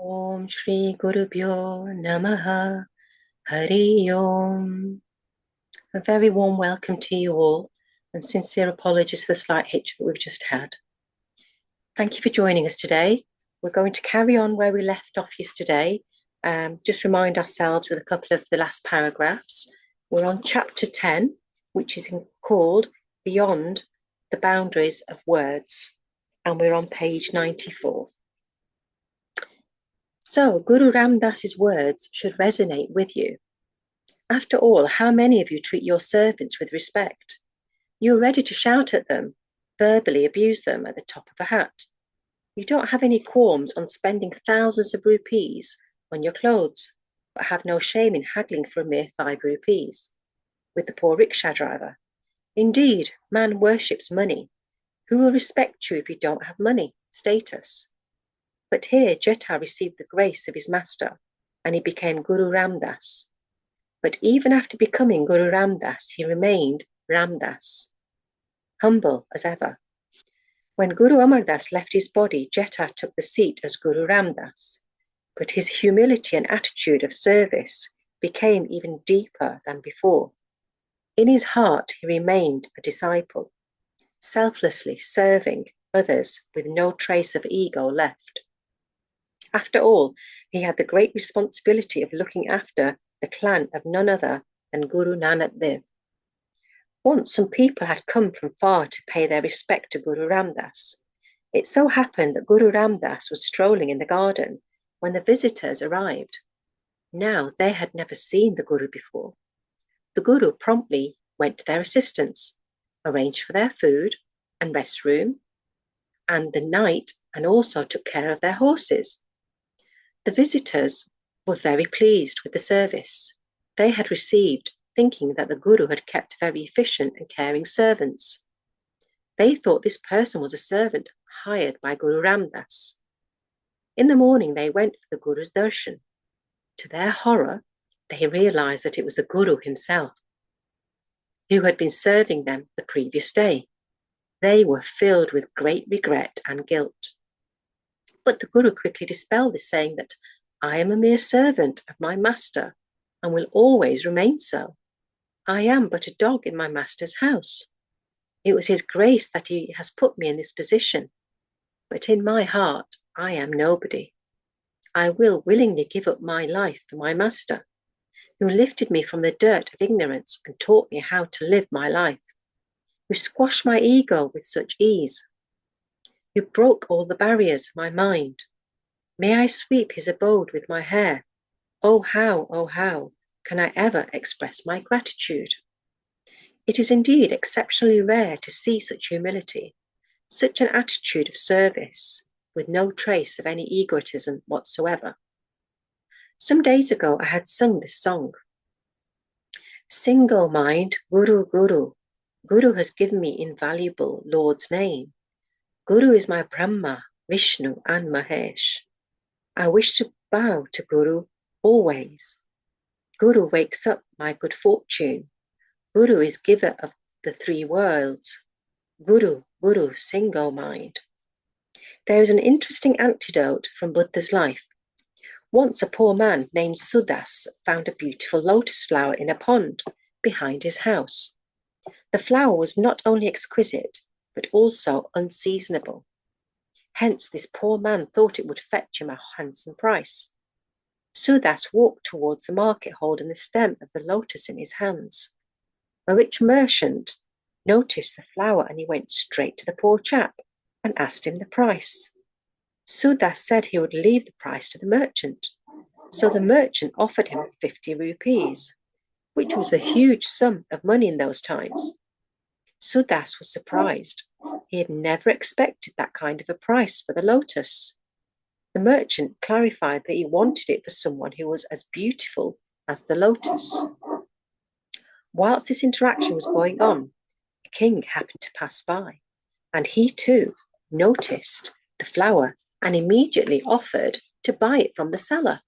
Om Shri Gurubhyo Namaha Hari Om. A very warm welcome to you all, and sincere apologies for the slight hitch that we've just had. Thank you for joining us today. We're going to carry on where we left off yesterday. Just remind ourselves with a couple of the last paragraphs. We're on chapter 10, which is called Beyond the Boundaries of Words, and we're on page 94. So, Guru Ram Das's words should resonate with you. After all, how many of you treat your servants with respect? You are ready to shout at them, verbally abuse them at the top of a hat. You don't have any qualms on spending thousands of rupees on your clothes, but have no shame in haggling for a mere 5 rupees with the poor rickshaw driver. Indeed, man worships money. Who will respect you if you don't have money, status? But here Jeta received the grace of his master, and he became Guru Ram Das. But even after becoming Guru Ram Das, he remained Ram Das, humble as ever. When Guru Amar Das left his body, Jeta took the seat as Guru Ram Das, but his humility and attitude of service became even deeper than before. In his heart, he remained a disciple, selflessly serving others with no trace of ego left. After all, he had the great responsibility of looking after the clan of none other than Guru Nanak Dev. Once some people had come from far to pay their respect to Guru Ram Das. It so happened that Guru Ram Das was strolling in the garden when the visitors arrived. Now they had never seen the Guru before. The Guru promptly went to their assistance, arranged for their food and rest room and the night, and also took care of their horses. The visitors were very pleased with the service they had received, thinking that the Guru had kept very efficient and caring servants. They thought this person was a servant hired by Guru Ram Das. In the morning, they went for the Guru's darshan. To their horror, they realized that it was the Guru himself, who had been serving them the previous day. They were filled with great regret and guilt. But the Guru quickly dispelled this, saying that I am a mere servant of my master and will always remain so. I am but a dog in my master's house. It was his grace that he has put me in this position, but in my heart I am nobody. I will willingly give up my life for my master, who lifted me from the dirt of ignorance and taught me how to live my life, who squashed my ego with such ease, who broke all the barriers of my mind. May I sweep his abode with my hair? Oh how can I ever express my gratitude? It is indeed exceptionally rare to see such humility, such an attitude of service, with no trace of any egotism whatsoever. Some days ago, I had sung this song. Sing, O mind, Guru, Guru. Guru has given me invaluable Lord's name. Guru is my Brahma, Vishnu, and Mahesh. I wish to bow to Guru always. Guru wakes up my good fortune. Guru is giver of the 3 worlds. Guru, Guru, sing, O mind. There is an interesting anecdote from Buddha's life. Once a poor man named Sudas found a beautiful lotus flower in a pond behind his house. The flower was not only exquisite, but also unseasonable. Hence, this poor man thought it would fetch him a handsome price. Sudas walked towards the market holding the stem of the lotus in his hands. A rich merchant noticed the flower and he went straight to the poor chap and asked him the price. Sudas said he would leave the price to the merchant. So the merchant offered him 50 rupees, which was a huge sum of money in those times. Sudas was surprised. He had never expected that kind of a price for the lotus. The merchant clarified that he wanted it for someone who was as beautiful as the lotus. Whilst this interaction was going on, the king happened to pass by, and he too noticed the flower and immediately offered to buy it from the seller.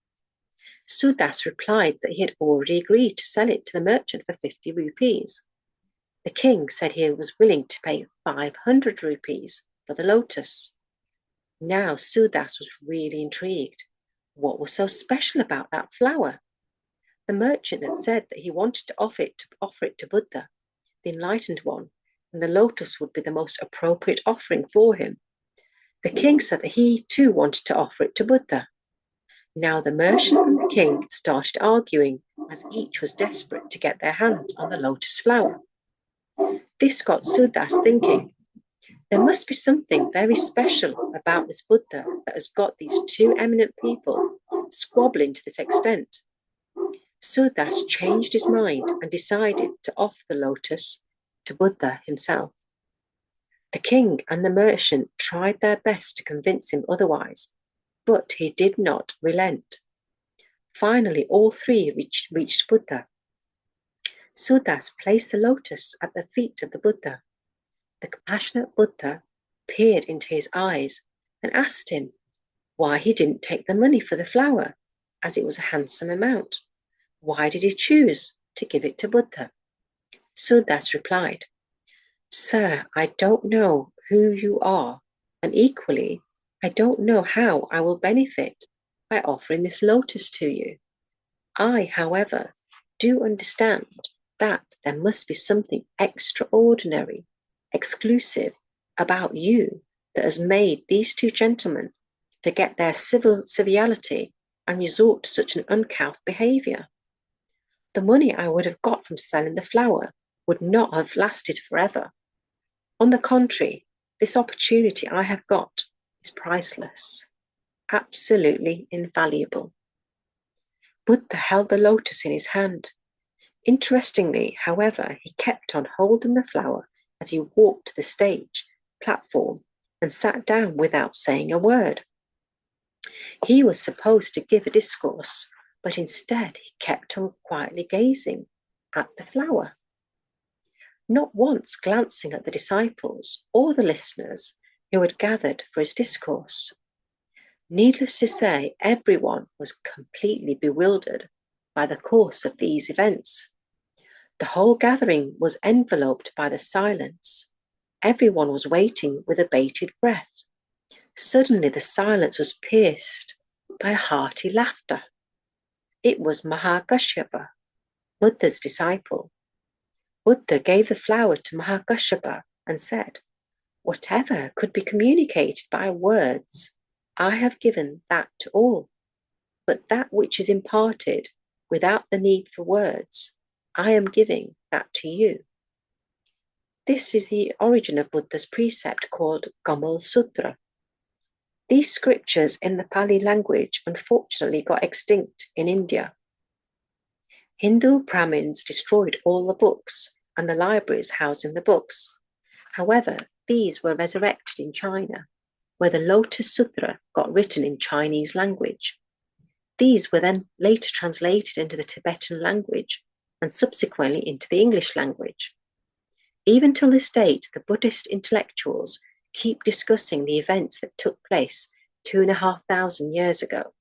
Sudas replied that he had already agreed to sell it to the merchant for 50 rupees. The king said he was willing to pay 500 rupees for the lotus. Now Sudas was really intrigued. What was so special about that flower? The merchant had said that he wanted to offer it to Buddha, the enlightened one, and the lotus would be the most appropriate offering for him. The king said that he too wanted to offer it to Buddha. Now the merchant and the king started arguing, as each was desperate to get their hands on the lotus flower. This got Sudas thinking, there must be something very special about this Buddha that has got these two eminent people squabbling to this extent. Sudas changed his mind and decided to offer the lotus to Buddha himself. The king and the merchant tried their best to convince him otherwise, but he did not relent. Finally, all three reached Buddha. Sudas placed the lotus at the feet of the Buddha. The compassionate Buddha peered into his eyes and asked him why he didn't take the money for the flower, as it was a handsome amount. Why did he choose to give it to Buddha? Sudas replied, Sir, I don't know who you are, and equally, I don't know how I will benefit by offering this lotus to you. I, however, do understand that there must be something extraordinary, exclusive about you that has made these two gentlemen forget their civility and resort to such an uncouth behaviour. The money I would have got from selling the flower would not have lasted forever. On the contrary, this opportunity I have got is priceless, absolutely invaluable. Buddha held the lotus in his hand. Interestingly, however, he kept on holding the flower as he walked to the stage, platform, and sat down without saying a word. He was supposed to give a discourse, but instead he kept on quietly gazing at the flower, not once glancing at the disciples or the listeners who had gathered for his discourse. Needless to say, everyone was completely bewildered by the course of these events. The whole gathering was enveloped by the silence. Everyone was waiting with a bated breath. Suddenly the silence was pierced by hearty laughter. It was Mahakashyapa, Buddha's disciple. Buddha gave the flower to Mahakashyapa and said, Whatever could be communicated by words, I have given that to all. But that which is imparted without the need for words, I am giving that to you. This is the origin of Buddha's precept called Gamal Sutra. These scriptures in the Pali language unfortunately got extinct in India. Hindu Brahmins destroyed all the books and the libraries housing the books. However, these were resurrected in China, where the Lotus Sutra got written in Chinese language. These were then later translated into the Tibetan language and subsequently into the English language. Even till this date, the Buddhist intellectuals keep discussing the events that took place 2,500 years ago.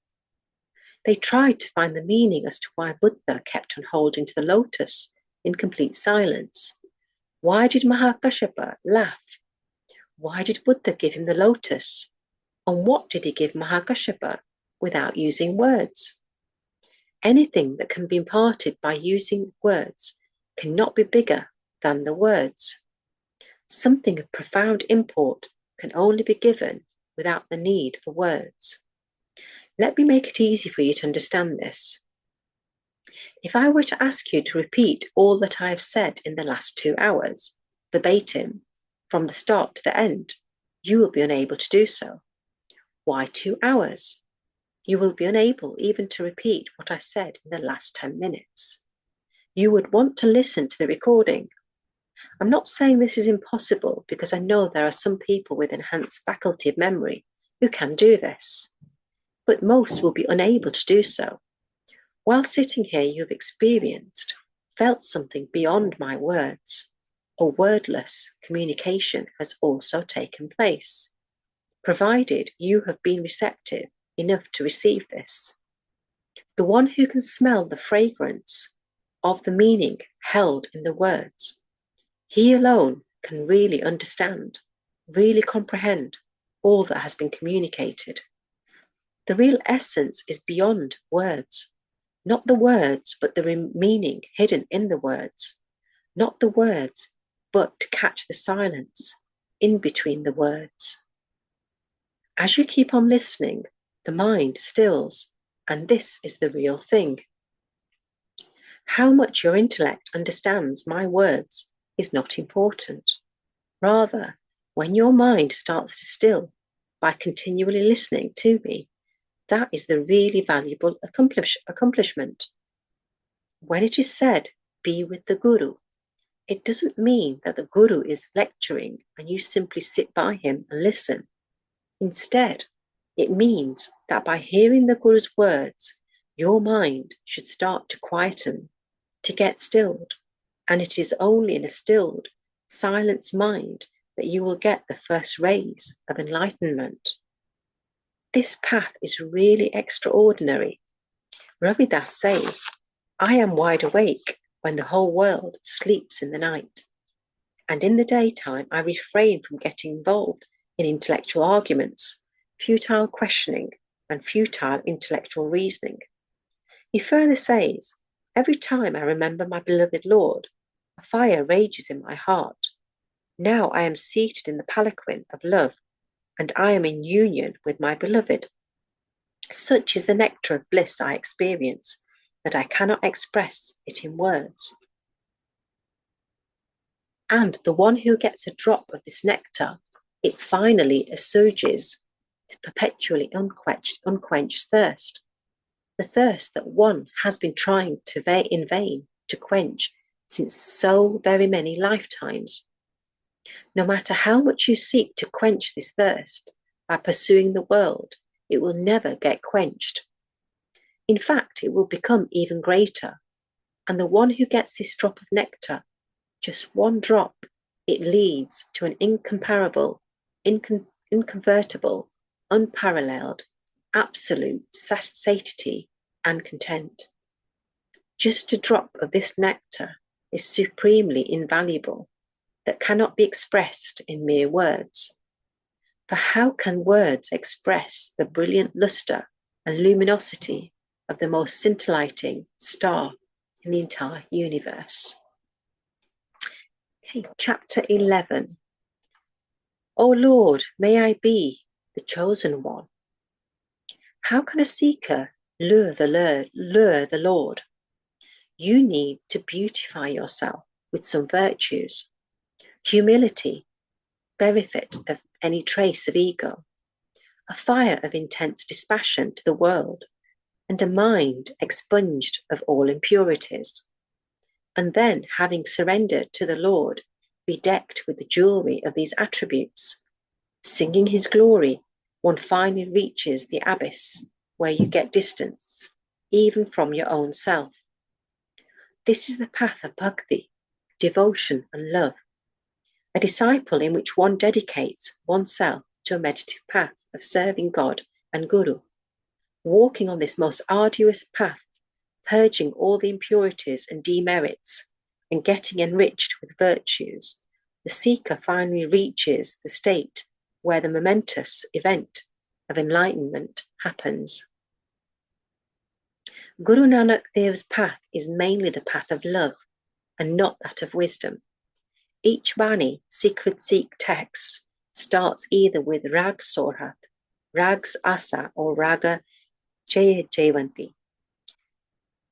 They tried to find the meaning as to why Buddha kept on holding to the lotus in complete silence. Why did Mahakashyapa laugh? Why did Buddha give him the lotus? And what did he give Mahakashyapa without using words? Anything that can be imparted by using words cannot be bigger than the words. Something of profound import can only be given without the need for words. Let me make it easy for you to understand this. If I were to ask you to repeat all that I have said in the last 2 hours, verbatim, from the start to the end, you will be unable to do so. Why 2 hours? You will be unable even to repeat what I said in the last 10 minutes. You would want to listen to the recording. I'm not saying this is impossible because I know there are some people with enhanced faculty of memory who can do this, but most will be unable to do so. While sitting here, you have experienced, felt something beyond my words. A wordless communication has also taken place, provided you have been receptive enough to receive this. The one who can smell the fragrance of the meaning held in the words, he alone can really understand, really comprehend all that has been communicated. The real essence is beyond words. Not the words, but the meaning hidden in the words. Not the words, but to catch the silence in between the words. As you keep on listening, the mind stills, and this is the real thing. How much your intellect understands my words is not important. Rather, when your mind starts to still by continually listening to me, that is the really valuable accomplishment. When it is said, be with the Guru, it doesn't mean that the Guru is lecturing and you simply sit by him and listen. Instead, it means that by hearing the Guru's words, your mind should start to quieten, to get stilled, and it is only in a stilled, silenced mind that you will get the first rays of enlightenment. This path is really extraordinary. Ravidas says, I am wide awake when the whole world sleeps in the night. And in the daytime, I refrain from getting involved in intellectual arguments, futile questioning, and futile intellectual reasoning. He further says, every time I remember my beloved Lord, a fire rages in my heart. Now I am seated in the palanquin of love, and I am in union with my beloved. Such is the nectar of bliss I experience, that I cannot express it in words. And the one who gets a drop of this nectar, it finally assuages the perpetually unquenched thirst, the thirst that one has been trying in vain to quench since so very many lifetimes. No matter how much you seek to quench this thirst by pursuing the world, it will never get quenched. In fact, it will become even greater. And the one who gets this drop of nectar, just one drop, it leads to an incomparable, inconvertible, unparalleled, absolute satiety and content. Just a drop of this nectar is supremely invaluable, that cannot be expressed in mere words. For how can words express the brilliant luster and luminosity of the most scintillating star in the entire universe? Okay, chapter 11. O Lord, may I be the chosen one. How can a seeker lure the Lord? You need to beautify yourself with some virtues. Humility, bereft of any trace of ego, a fire of intense dispassion to the world, and a mind expunged of all impurities. And then, having surrendered to the Lord, bedecked with the jewelry of these attributes, singing his glory, one finally reaches the abyss where you get distance, even from your own self. This is the path of bhakti, devotion and love, a disciple in which one dedicates oneself to a meditative path of serving God and Guru, walking on this most arduous path, purging all the impurities and demerits, and getting enriched with virtues. The seeker finally reaches the state where the momentous event of enlightenment happens. Guru Nanak Dev's path is mainly the path of love and not that of wisdom. Each Bani, secret Sikh text, starts either with Rag Sorhat, Rags Asa, or Raga Jayavanti.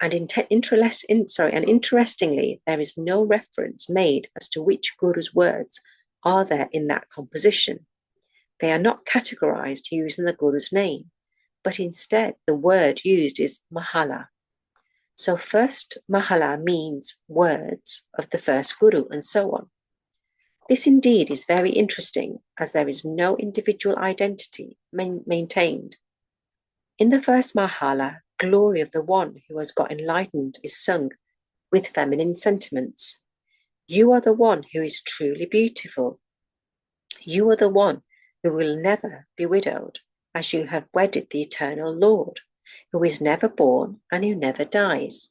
And interestingly, there is no reference made as to which Guru's words are there in that composition. They are not categorized using the Guru's name, but instead the word used is Mahala. So first Mahala means words of the first Guru, and so on. This indeed is very interesting, as there is no individual identity maintained. In the first Mahala, glory of the one who has got enlightened is sung with feminine sentiments. You are the one who is truly beautiful. You are the one who will never be widowed, as you have wedded the eternal Lord, who is never born and who never dies.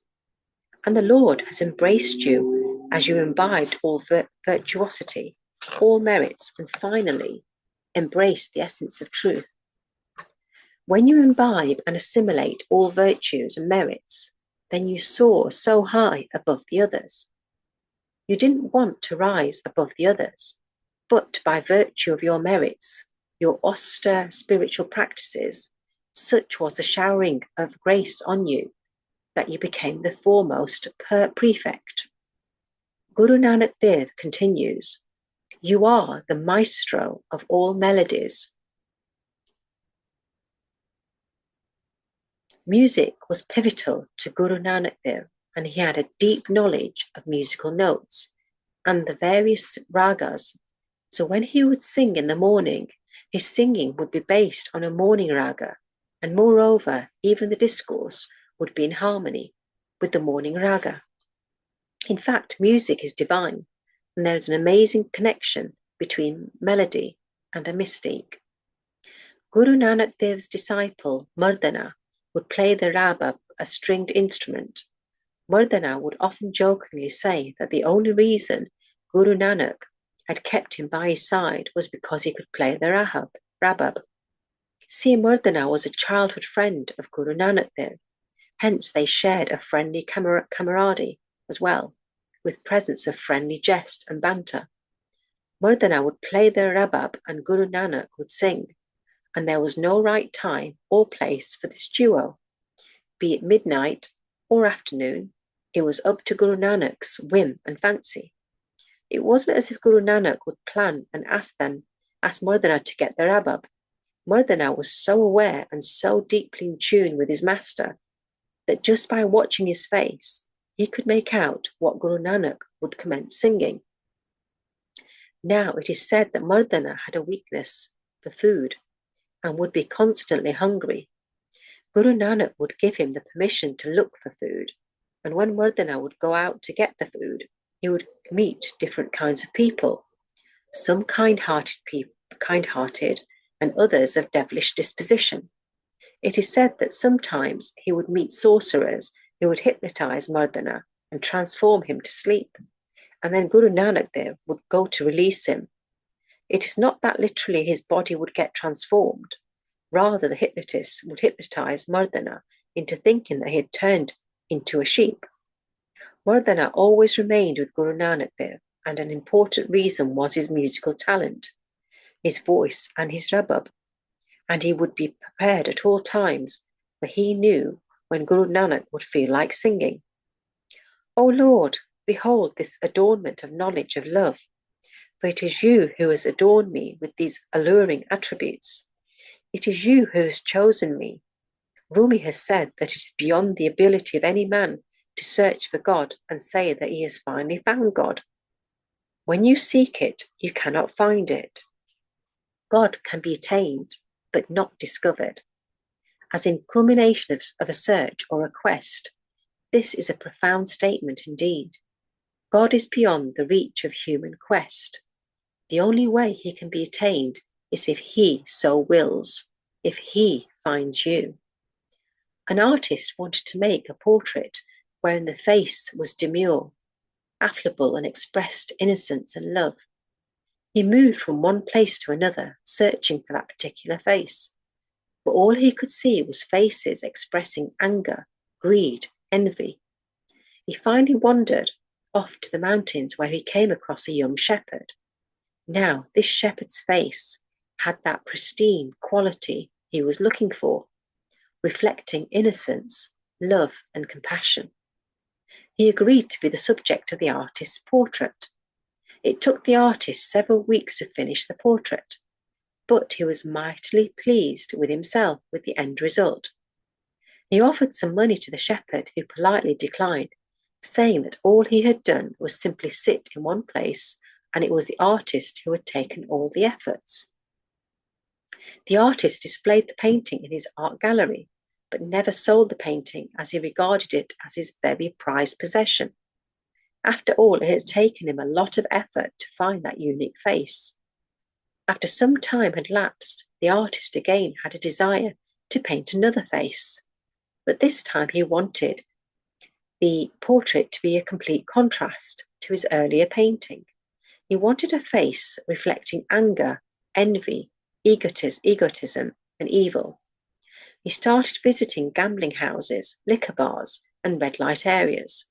And the Lord has embraced you as you imbibed all virtuosity, all merits, and finally embraced the essence of truth. When you imbibe and assimilate all virtues and merits, then you soar so high above the others. You didn't want to rise above the others, but by virtue of your merits, your austere spiritual practices, such was the showering of grace on you, that you became the foremost prefect. Guru Nanak Dev continues, you are the maestro of all melodies. Music was pivotal to Guru Nanak Dev, and he had a deep knowledge of musical notes and the various ragas. So when he would sing in the morning, his singing would be based on a morning raga, and moreover, even the discourse would be in harmony with the morning raga. In fact, music is divine, and there is an amazing connection between melody and a mystique. Guru Nanak Dev's disciple, Mardana, would play the rabab, a stringed instrument. Mardana would often jokingly say that the only reason Guru Nanak had kept him by his side was because he could play the rabab. See, Mardana was a childhood friend of Guru Nanak Dev, hence they shared a friendly camaraderie as well, with presence of friendly jest and banter. Mardana would play the rabab and Guru Nanak would sing, and there was no right time or place for this duo. Be it midnight or afternoon, it was up to Guru Nanak's whim and fancy. It wasn't as if Guru Nanak would plan and ask Mardana to get the rabab. Mardana was so aware and so deeply in tune with his master that just by watching his face, he could make out what Guru Nanak would commence singing. Now it is said that Mardana had a weakness for food and would be constantly hungry. Guru Nanak would give him the permission to look for food, and when Mardana would go out to get the food, he would meet different kinds of people, some kind-hearted and others of devilish disposition. It is said that sometimes he would meet sorcerers who would hypnotize Mardana and transform him to sleep, and then Guru Nanak Dev would go to release him. It is not that literally his body would get transformed. Rather, the hypnotist would hypnotize Mardana into thinking that he had turned into a sheep. Mardana always remained with Guru Nanak Dev, and an important reason was his musical talent, his voice and his rabab, and he would be prepared at all times, for he knew when Guru Nanak would feel like singing. O Lord, behold this adornment of knowledge of love, for it is you who has adorned me with these alluring attributes. It is you who has chosen me. Rumi has said that it is beyond the ability of any man to search for God and say that he has finally found God. When you seek it, you cannot find it. God can be attained, but not discovered. As in culmination of a search or a quest, this is a profound statement indeed. God is beyond the reach of human quest. The only way he can be attained is if he so wills, if he finds you. An artist wanted to make a portrait wherein the face was demure, affable, and expressed innocence and love. He moved from one place to another, searching for that particular face. But all he could see was faces expressing anger, greed, envy. He finally wandered off to the mountains where he came across a young shepherd. Now, this shepherd's face had that pristine quality he was looking for, reflecting innocence, love, and compassion. He agreed to be the subject of the artist's portrait. It took the artist several weeks to finish the portrait, but he was mightily pleased with himself with the end result. He offered some money to the shepherd, who politely declined, saying that all he had done was simply sit in one place, and it was the artist who had taken all the efforts. The artist displayed the painting in his art gallery, but never sold the painting, as he regarded it as his very prized possession. After all, it had taken him a lot of effort to find that unique face. After some time had lapsed, the artist again had a desire to paint another face, but this time he wanted the portrait to be a complete contrast to his earlier painting. He wanted a face reflecting anger, envy, egotism, and evil. He started visiting gambling houses, liquor bars, and red light areas.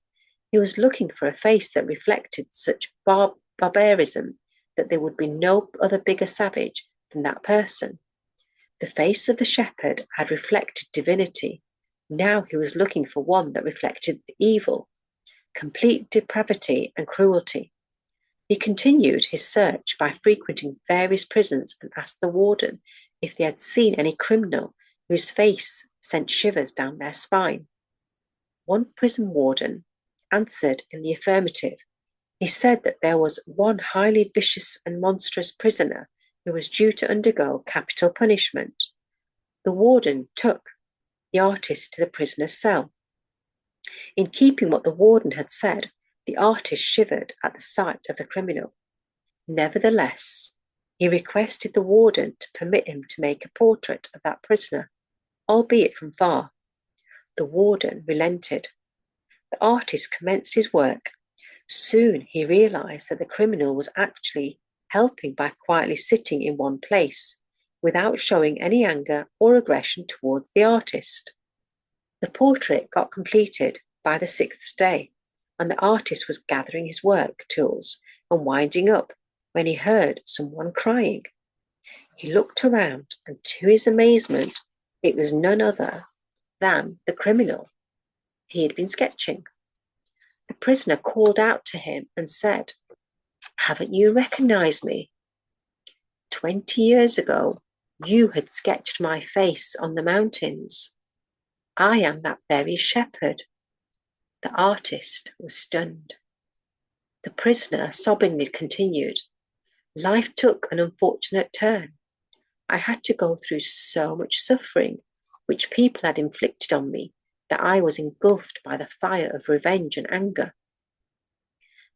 He was looking for a face that reflected such barbarism that there would be no other bigger savage than that person. The face of the shepherd had reflected divinity. Now he was looking for one that reflected evil, complete depravity and cruelty. He continued his search by frequenting various prisons and asked the warden if they had seen any criminal whose face sent shivers down their spine. One prison warden answered in the affirmative. He said that there was one highly vicious and monstrous prisoner who was due to undergo capital punishment. The warden took the artist to the prisoner's cell. In keeping what the warden had said, the artist shivered at the sight of the criminal. Nevertheless, he requested the warden to permit him to make a portrait of that prisoner, albeit from far. The warden relented. The artist commenced his work. Soon he realized that the criminal was actually helping by quietly sitting in one place, without showing any anger or aggression towards the artist. The portrait got completed by the 6th day, and the artist was gathering his work tools and winding up when he heard someone crying. He looked around, and to his amazement, it was none other than the criminal he had been sketching. The prisoner called out to him and said, "Haven't you recognized me? 20 years ago, you had sketched my face on the mountains. I am that very shepherd." The artist was stunned. The prisoner sobbingly continued, "Life took an unfortunate turn. I had to go through so much suffering, which people had inflicted on me, that I was engulfed by the fire of revenge and anger.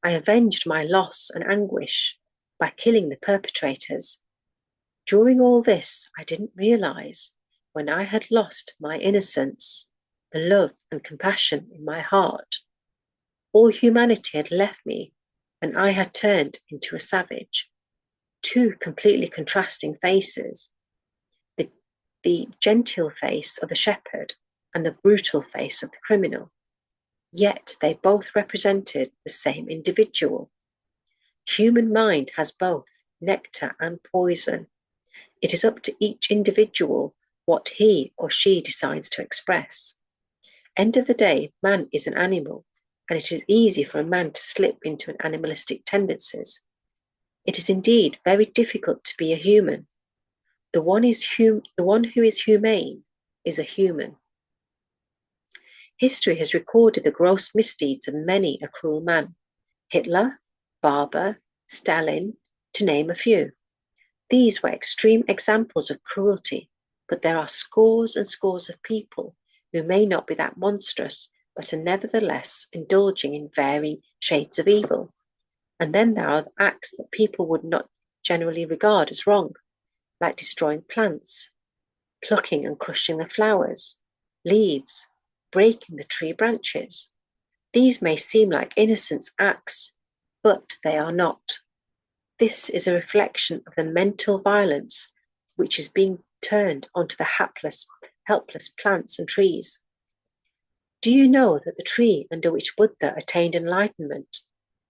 I avenged my loss and anguish by killing the perpetrators. During all this, I didn't realize, when I had lost my innocence, the love and compassion in my heart. All humanity had left me, and I had turned into a savage. Two completely contrasting faces, the genteel face of the shepherd and the brutal face of the criminal. Yet they both represented the same individual. Human mind has both nectar and poison. It is up to each individual what he or she decides to express. End of the day, man is an animal, and it is easy for a man to slip into an animalistic tendencies. It is indeed very difficult to be a human. The one who is humane is a human. History has recorded the gross misdeeds of many a cruel man. Hitler, Barber, Stalin, to name a few. These were extreme examples of cruelty, but there are scores and scores of people who may not be that monstrous, but are nevertheless indulging in varying shades of evil. And then there are acts that people would not generally regard as wrong, like destroying plants, plucking and crushing the flowers, leaves, breaking the tree branches. These may seem like innocent acts, but they are not. This is a reflection of the mental violence which is being turned onto the helpless plants and trees. Do you know that the tree under which Buddha attained enlightenment,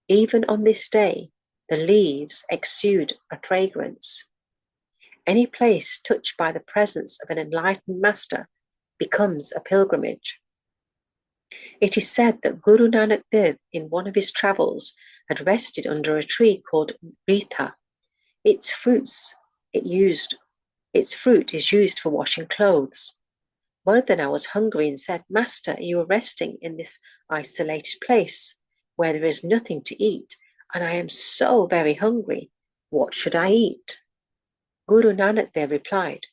even on this day, the leaves exude a fragrance? Any place touched by the presence of an enlightened master becomes a pilgrimage. It is said that Guru Nanak Dev, in one of his travels, had rested under a tree called Rita. Its fruit is used for washing clothes. Mardana was hungry and said, "Master, you are resting in this isolated place where there is nothing to eat, and I am so very hungry. What should I eat?" Guru Nanak Dev replied,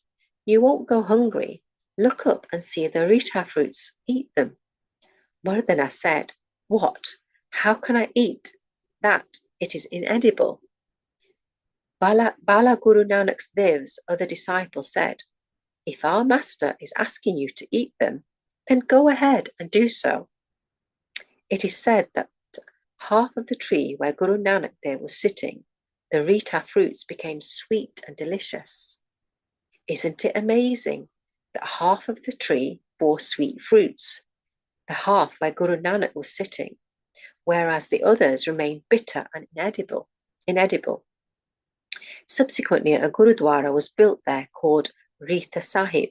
"You won't go hungry. Look up and see the Rita fruits. Eat them." Mardana said, "What? How can I eat that? It is inedible." Bala Guru Nanak Dev's other disciple said, "If our master is asking you to eat them, then go ahead and do so." It is said that half of the tree where Guru Nanak Dev was sitting, the Rita fruits became sweet and delicious. Isn't it amazing? that half of the tree bore sweet fruits, the half where Guru Nanak was sitting, whereas the others remained bitter and inedible. Subsequently, a Gurudwara was built there called Rita Sahib.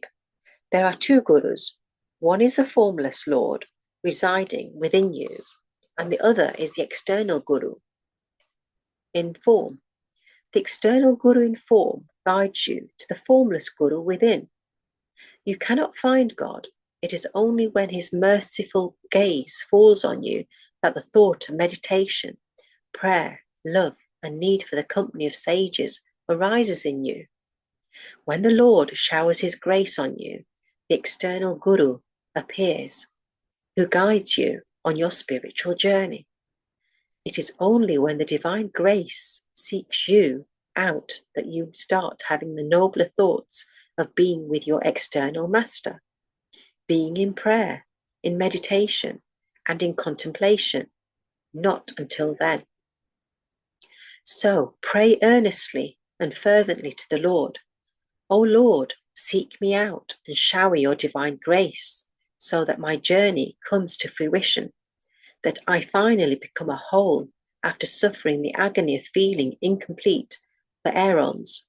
There are two Gurus. One is the formless Lord residing within you, and the other is the external Guru in form. The external Guru in form guides you to the formless Guru within. You cannot find God. It is only when his merciful gaze falls on you that the thought of meditation, prayer, love, and need for the company of sages arises in you. When the Lord showers his grace on you, the external Guru appears, who guides you on your spiritual journey. It is only when the divine grace seeks you out that you start having the nobler thoughts of being with your external master, being in prayer, in meditation, and in contemplation. Not until then. So pray earnestly and fervently to the Lord. O Lord, seek me out and shower your divine grace so that my journey comes to fruition, that I finally become a whole after suffering the agony of feeling incomplete for aeons.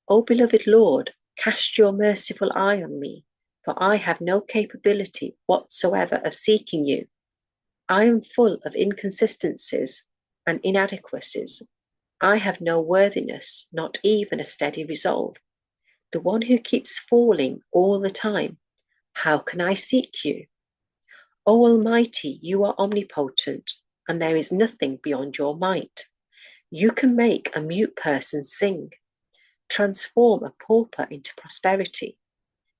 O beloved Lord, cast your merciful eye on me, for I have no capability whatsoever of seeking you. I am full of inconsistencies and inadequacies. I have no worthiness, not even a steady resolve. The one who keeps falling all the time, how can I seek you? O Almighty, you are omnipotent, and there is nothing beyond your might. You can make a mute person sing, transform a pauper into prosperity,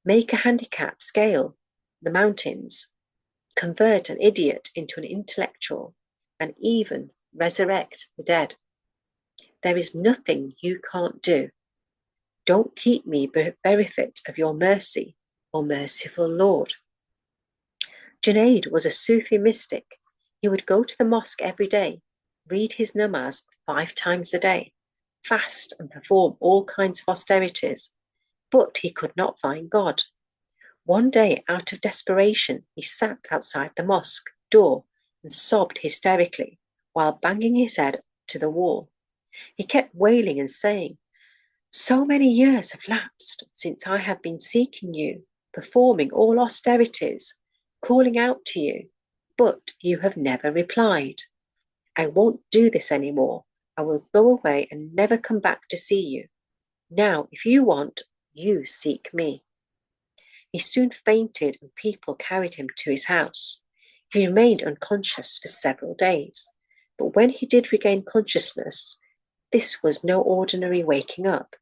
make a handicap scale the mountains, convert an idiot into an intellectual, and even resurrect the dead. There is nothing you can't do. Don't keep me bereft of your mercy, O merciful Lord. Junaid was a Sufi mystic. He would go to the mosque every day, read his namaz 5 times a day, fast and perform all kinds of austerities, but he could not find God. One day, out of desperation, he sat outside the mosque door and sobbed hysterically while banging his head to the wall. He kept wailing and saying, "So many years have lapsed since I have been seeking you, performing all austerities, calling out to you, but you have never replied. I won't do this anymore. I will go away and never come back to see you. Now, if you want, you seek me." He soon fainted and people carried him to his house. He remained unconscious for several days, but when he did regain consciousness, this was no ordinary waking up.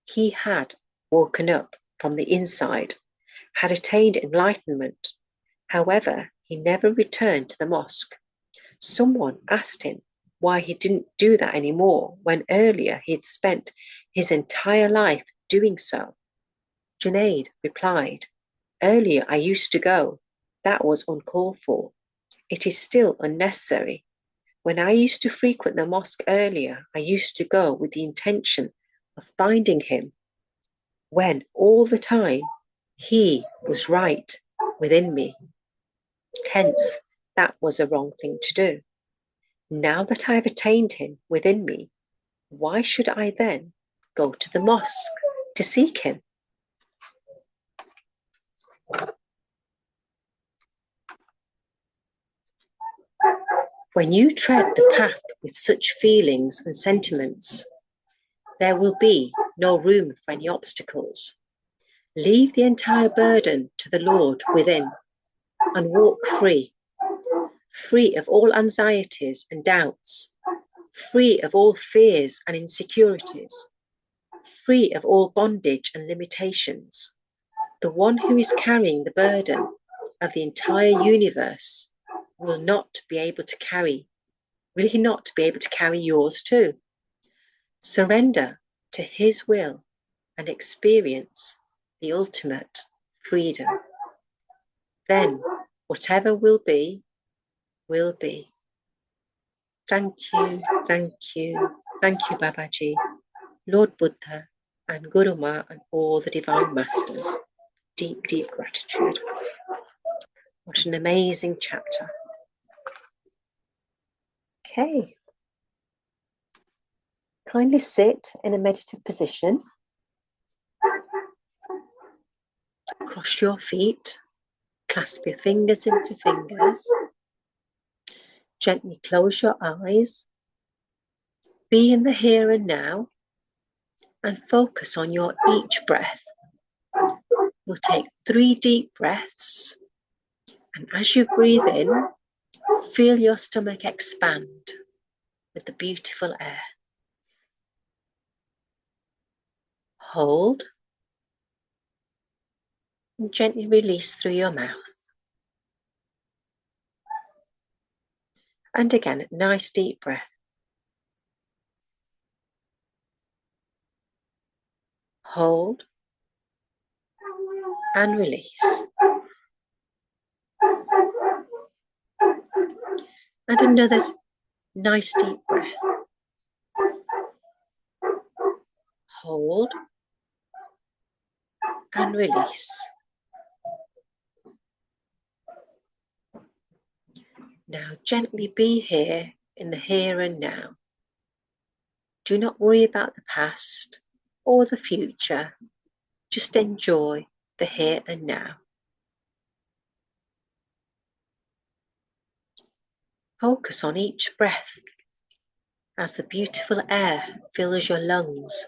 He had woken up from the inside, had attained enlightenment. However, he never returned to the mosque. Someone asked him why he didn't do that anymore when earlier he had spent his entire life doing so. Junaid replied, "Earlier I used to go. That was uncalled for. It is still unnecessary. When I used to frequent the mosque earlier, I used to go with the intention of finding him, when all the time he was right within me. Hence, that was a wrong thing to do. Now that I have attained him within me, why should I then go to the mosque to seek him?" When you tread the path with such feelings and sentiments, there will be no room for any obstacles. Leave the entire burden to the Lord within and walk free, free of all anxieties and doubts, free of all fears and insecurities, free of all bondage and limitations. The one who is carrying the burden of the entire universe will he not be able to carry yours too? Surrender to his will and experience the ultimate freedom. Then whatever will be, will be. Thank you, thank you, thank you, Babaji, Lord Buddha, and Guru Ma, and all the divine masters. deep, deep gratitude. What an amazing chapter. Okay. Kindly sit in a meditative position. Cross your feet. Clasp your fingers into fingers. Gently close your eyes. Be in the here and now. And focus on your each breath. We'll take 3 deep breaths. And as you breathe in, feel your stomach expand with the beautiful air. Hold. And gently release through your mouth. And again, a nice deep breath. Hold. And release. And another nice deep breath. Hold. And release. Now gently be here in the here and now. Do not worry about the past or the future. Just enjoy the here and now. Focus on each breath as the beautiful air fills your lungs.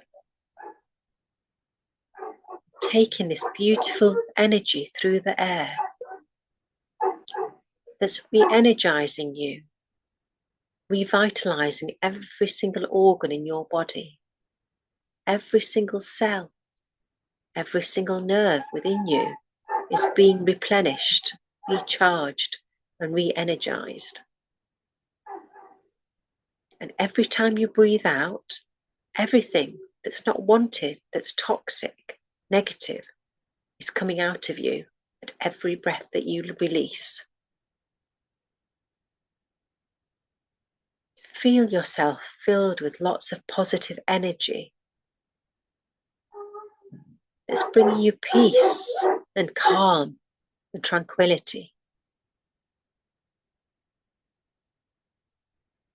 Taking this beautiful energy through the air that's re-energizing you, revitalizing every single organ in your body, every single cell, every single nerve within you is being replenished, recharged, and re-energized. And every time you breathe out, everything that's not wanted, that's toxic, negative, is coming out of you at every breath that you release. Feel yourself filled with lots of positive energy that's bringing you peace and calm and tranquility.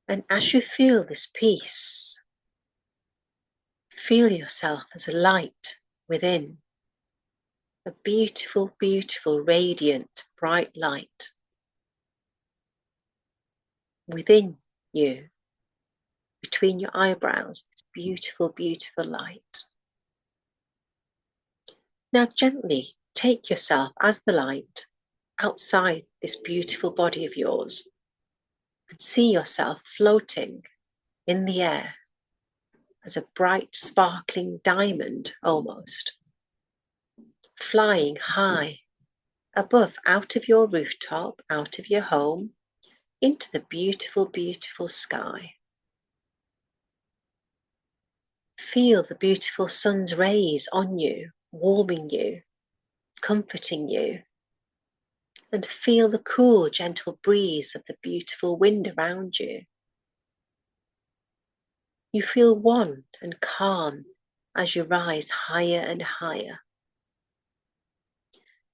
And as you feel this peace, feel yourself as a light within, a beautiful, beautiful, radiant, bright light within you, between your eyebrows, this beautiful, beautiful light. Now gently take yourself as the light outside this beautiful body of yours and see yourself floating in the air as a bright, sparkling diamond almost, flying high above, out of your rooftop, out of your home, into the beautiful, beautiful sky. Feel the beautiful sun's rays on you, warming you, comforting you, and feel the cool, gentle breeze of the beautiful wind around you. You feel one and calm as you rise higher and higher.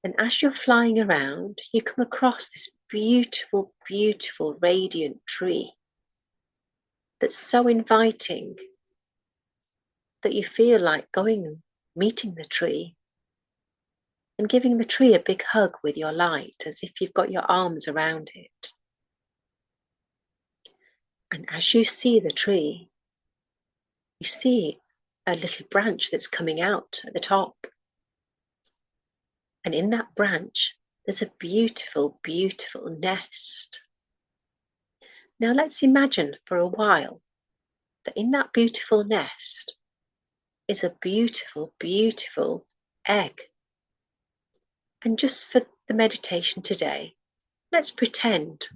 And as you're flying around, you come across this beautiful, beautiful, radiant tree that's so inviting that you feel like going and meeting the tree and giving the tree a big hug with your light, as if you've got your arms around it. And as you see the tree, you see a little branch that's coming out at the top. And in that branch, there's a beautiful, beautiful nest. Now let's imagine for a while that in that beautiful nest is a beautiful, beautiful egg. And just for the meditation today, let's pretend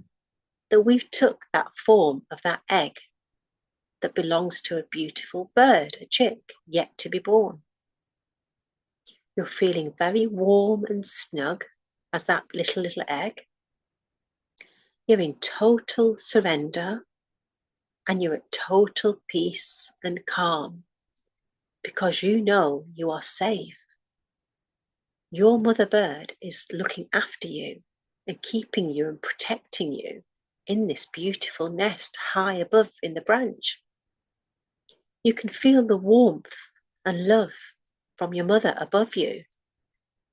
that we've took that form of that egg that belongs to a beautiful bird, a chick, yet to be born. You're feeling very warm and snug as that little egg. You're in total surrender and you're at total peace and calm because you know you are safe. Your mother bird is looking after you and keeping you and protecting you in this beautiful nest high above in the branch. You can feel the warmth and love from your mother above you.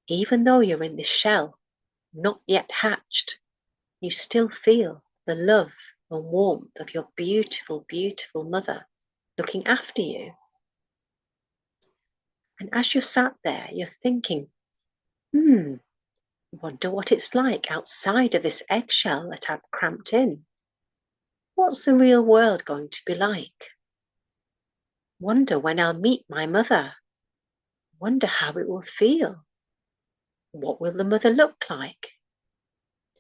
Even though you're in this shell, not yet hatched, you still feel the love and warmth of your beautiful, beautiful mother looking after you. And as you're sat there, you're thinking, wonder what it's like outside of this eggshell that I've cramped in. What's the real world going to be like? Wonder when I'll meet my mother. Wonder how it will feel. What will the mother look like?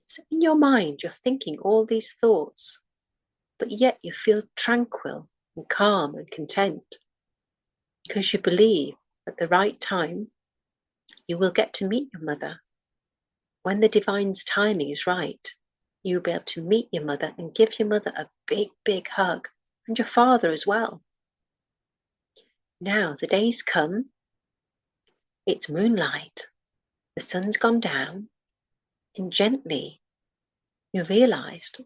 So in your mind, you're thinking all these thoughts, but yet you feel tranquil and calm and content because you believe at the right time you will get to meet your mother. When the divine's timing is right, you'll be able to meet your mother and give your mother a big, big hug, and your father as well. Now the day's come, it's moonlight, the sun's gone down, and gently you realised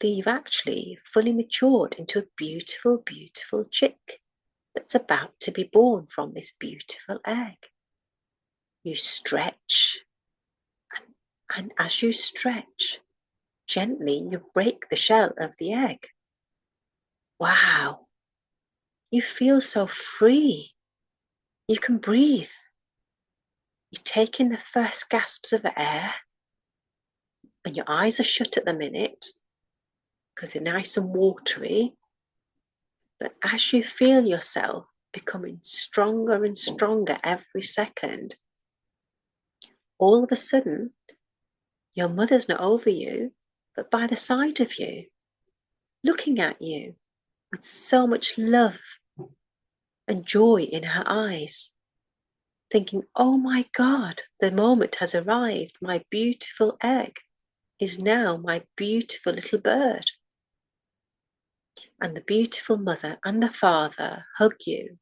that you've actually fully matured into a beautiful, beautiful chick that's about to be born from this beautiful egg. You stretch, and as you stretch, gently you break the shell of the egg. Wow! You feel so free. You can breathe. You take in the first gasps of air, and your eyes are shut at the minute because they're nice and watery. But as you feel yourself becoming stronger and stronger every second, all of a sudden, your mother's not over you, but by the side of you, looking at you with so much love and joy in her eyes, thinking, oh my God, the moment has arrived. My beautiful egg is now my beautiful little bird. And the beautiful mother and the father hug you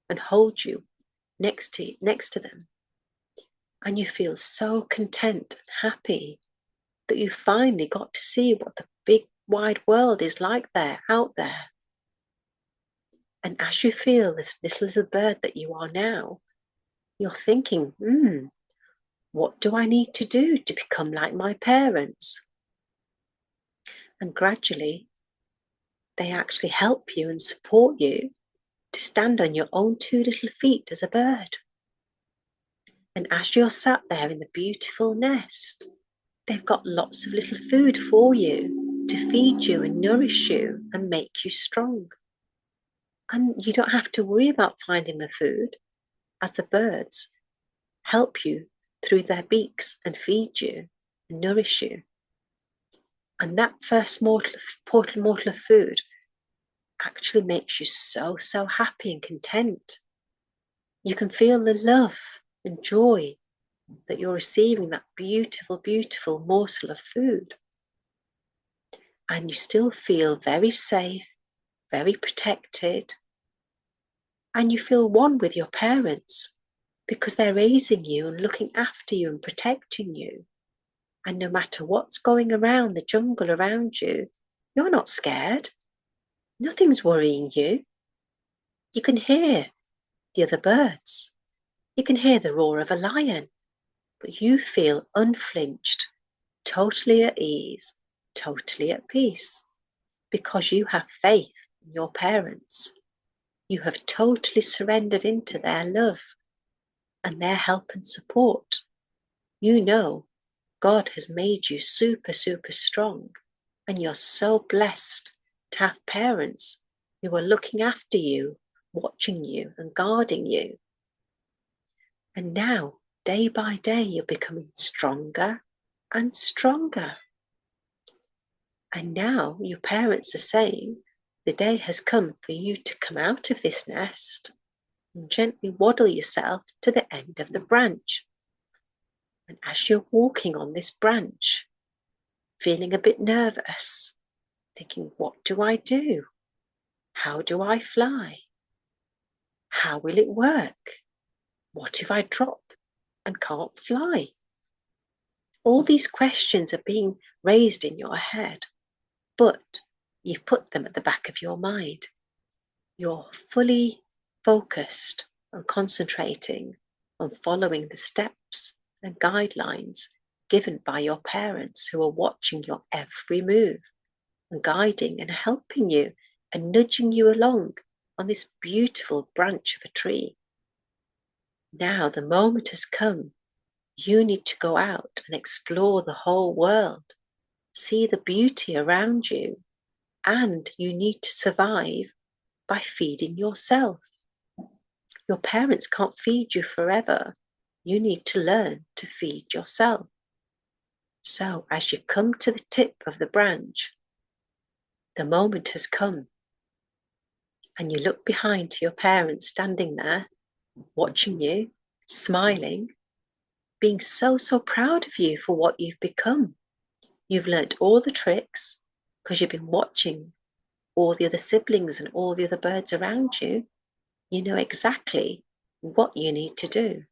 and hold you next to them. And you feel so content and happy that you finally got to see what the big wide world is like there, out there. And as you feel this little bird that you are now, you're thinking, what do I need to do to become like my parents? And gradually, they actually help you and support you to stand on your own two little feet as a bird. And as you're sat there in the beautiful nest, they've got lots of little food for you to feed you and nourish you and make you strong. And you don't have to worry about finding the food, as the birds help you through their beaks and feed you and nourish you. And that first morsel of food actually makes you so, so happy and content. You can feel the love and joy that you're receiving that beautiful, beautiful morsel of food. And you still feel very safe, very protected. And you feel one with your parents because they're raising you and looking after you and protecting you. And no matter what's going around the jungle around you, you're not scared. Nothing's worrying you. You can hear the other birds. You can hear the roar of a lion, but you feel unflinched, totally at ease, totally at peace, because you have faith in your parents. You have totally surrendered into their love and their help and support. You know God has made you super, super strong, and you're so blessed to have parents who are looking after you, watching you and guarding you. And now, day by day, you're becoming stronger and stronger. And now your parents are saying the day has come for you to come out of this nest and gently waddle yourself to the end of the branch. And as you're walking on this branch, feeling a bit nervous, thinking, what do I do? How do I fly? How will it work? What if I drop? and can't fly. All these questions are being raised in your head, but you've put them at the back of your mind. You're fully focused on concentrating on following the steps and guidelines given by your parents, who are watching your every move and guiding and helping you and nudging you along on this beautiful branch of a tree. Now the moment has come. You need to go out and explore the whole world, see the beauty around you, and you need to survive by feeding yourself. Your parents can't feed you forever. You need to learn to feed yourself. So as you come to the tip of the branch, the moment has come, and you look behind to your parents standing there, watching you, smiling, being so proud of you for what you've become. You've learnt all the tricks because you've been watching all the other siblings and all the other birds around you. You know exactly what you need to do.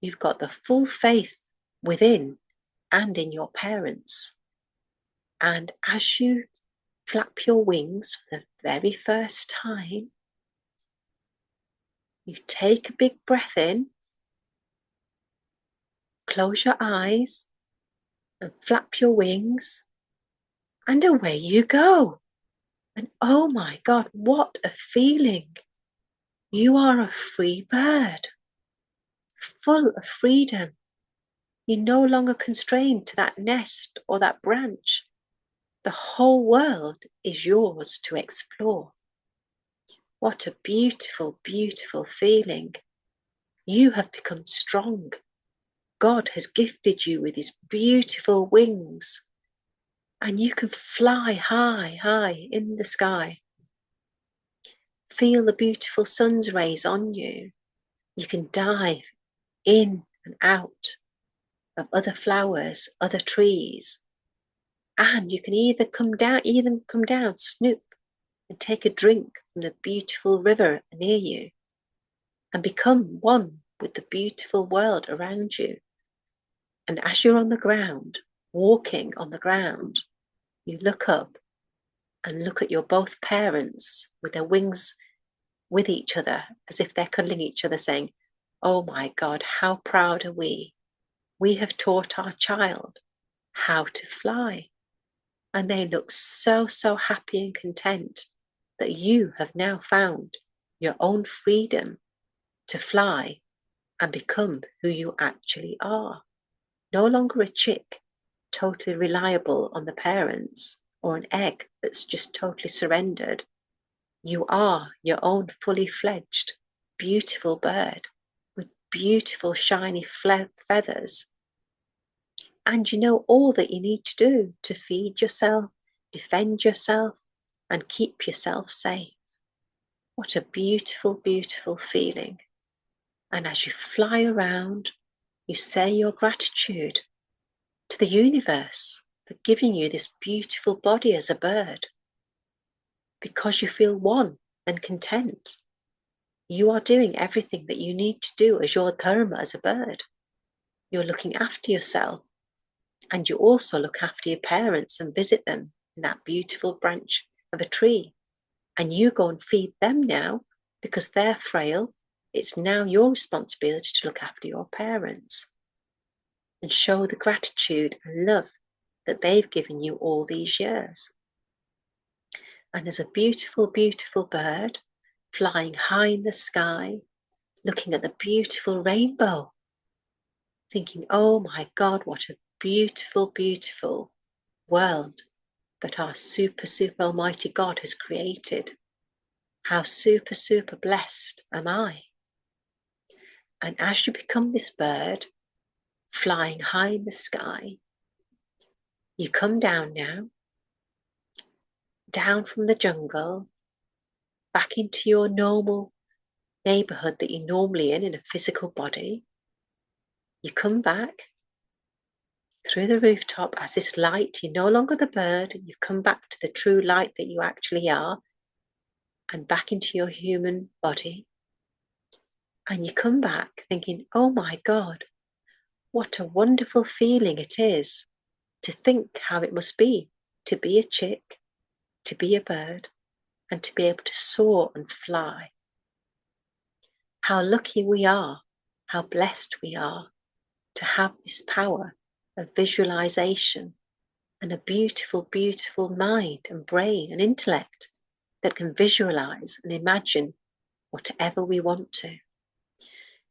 You've got the full faith within and in your parents. And as you flap your wings for the very first time, you take a big breath in, close your eyes, and flap your wings, and away you go. And oh my God, what a feeling! You are a free bird, full of freedom. You're no longer constrained to that nest or that branch. The whole world is yours to explore. What a beautiful, beautiful feeling. You have become strong. God has gifted you with his beautiful wings, and you can fly high, high in the sky. Feel the beautiful sun's rays on you. You can dive in and out of other flowers, other trees, and you can either come down, snoop, and take a drink from the beautiful river near you, and become one with the beautiful world around you. And as you're on the ground, walking on the ground, you look up and look at your both parents with their wings with each other, as if they're cuddling each other, saying, "Oh my God, how proud are we? We have taught our child how to fly." And they look so happy and content that you have now found your own freedom to fly and become who you actually are. No longer a chick, totally reliable on the parents, or an egg that's just totally surrendered. You are your own fully fledged, beautiful bird with beautiful shiny feathers. And you know all that you need to do to feed yourself, defend yourself, and keep yourself safe. What a beautiful, beautiful feeling. And as you fly around, you say your gratitude to the universe for giving you this beautiful body as a bird, because you feel one and content. You are doing everything that you need to do as your dharma as a bird. You're looking after yourself, and you also look after your parents and visit them in that beautiful branch of a tree. And you go and feed them now, because they're frail. It's now your responsibility to look after your parents and show the gratitude and love that they've given you all these years. And as a beautiful, beautiful bird flying high in the sky, looking at the beautiful rainbow, thinking, "Oh my God, what a beautiful, beautiful world that our super almighty God has created. How super blessed am I?" And as you become this bird flying high in the sky, you come down now, down from the jungle, back into your normal neighborhood that you're normally in a physical body. You come back through the rooftop as this light. You're no longer the bird. You've come back to the true light that you actually are, and back into your human body. And you come back thinking, "Oh my God, What a wonderful feeling it is to think how it must be to be a chick, to be a bird, and to be able to soar and fly. How lucky we are, how blessed we are to have this power of visualization and a beautiful, beautiful mind and brain and intellect that can visualize and imagine whatever we want to.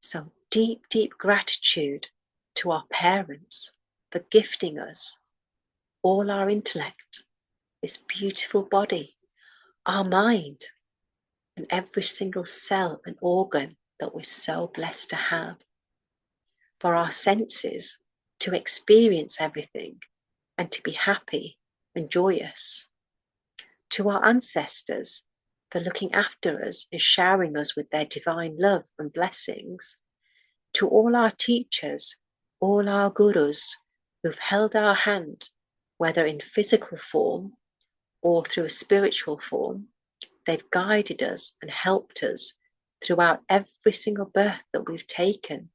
So deep, deep gratitude to our parents for gifting us all our intellect, this beautiful body, our mind, and every single cell and organ that we're so blessed to have. For our senses to experience everything and to be happy and joyous. To our ancestors for looking after us and showering us with their divine love and blessings. To all our teachers, all our gurus who've held our hand, whether in physical form or through a spiritual form, they've guided us and helped us throughout every single birth that we've taken.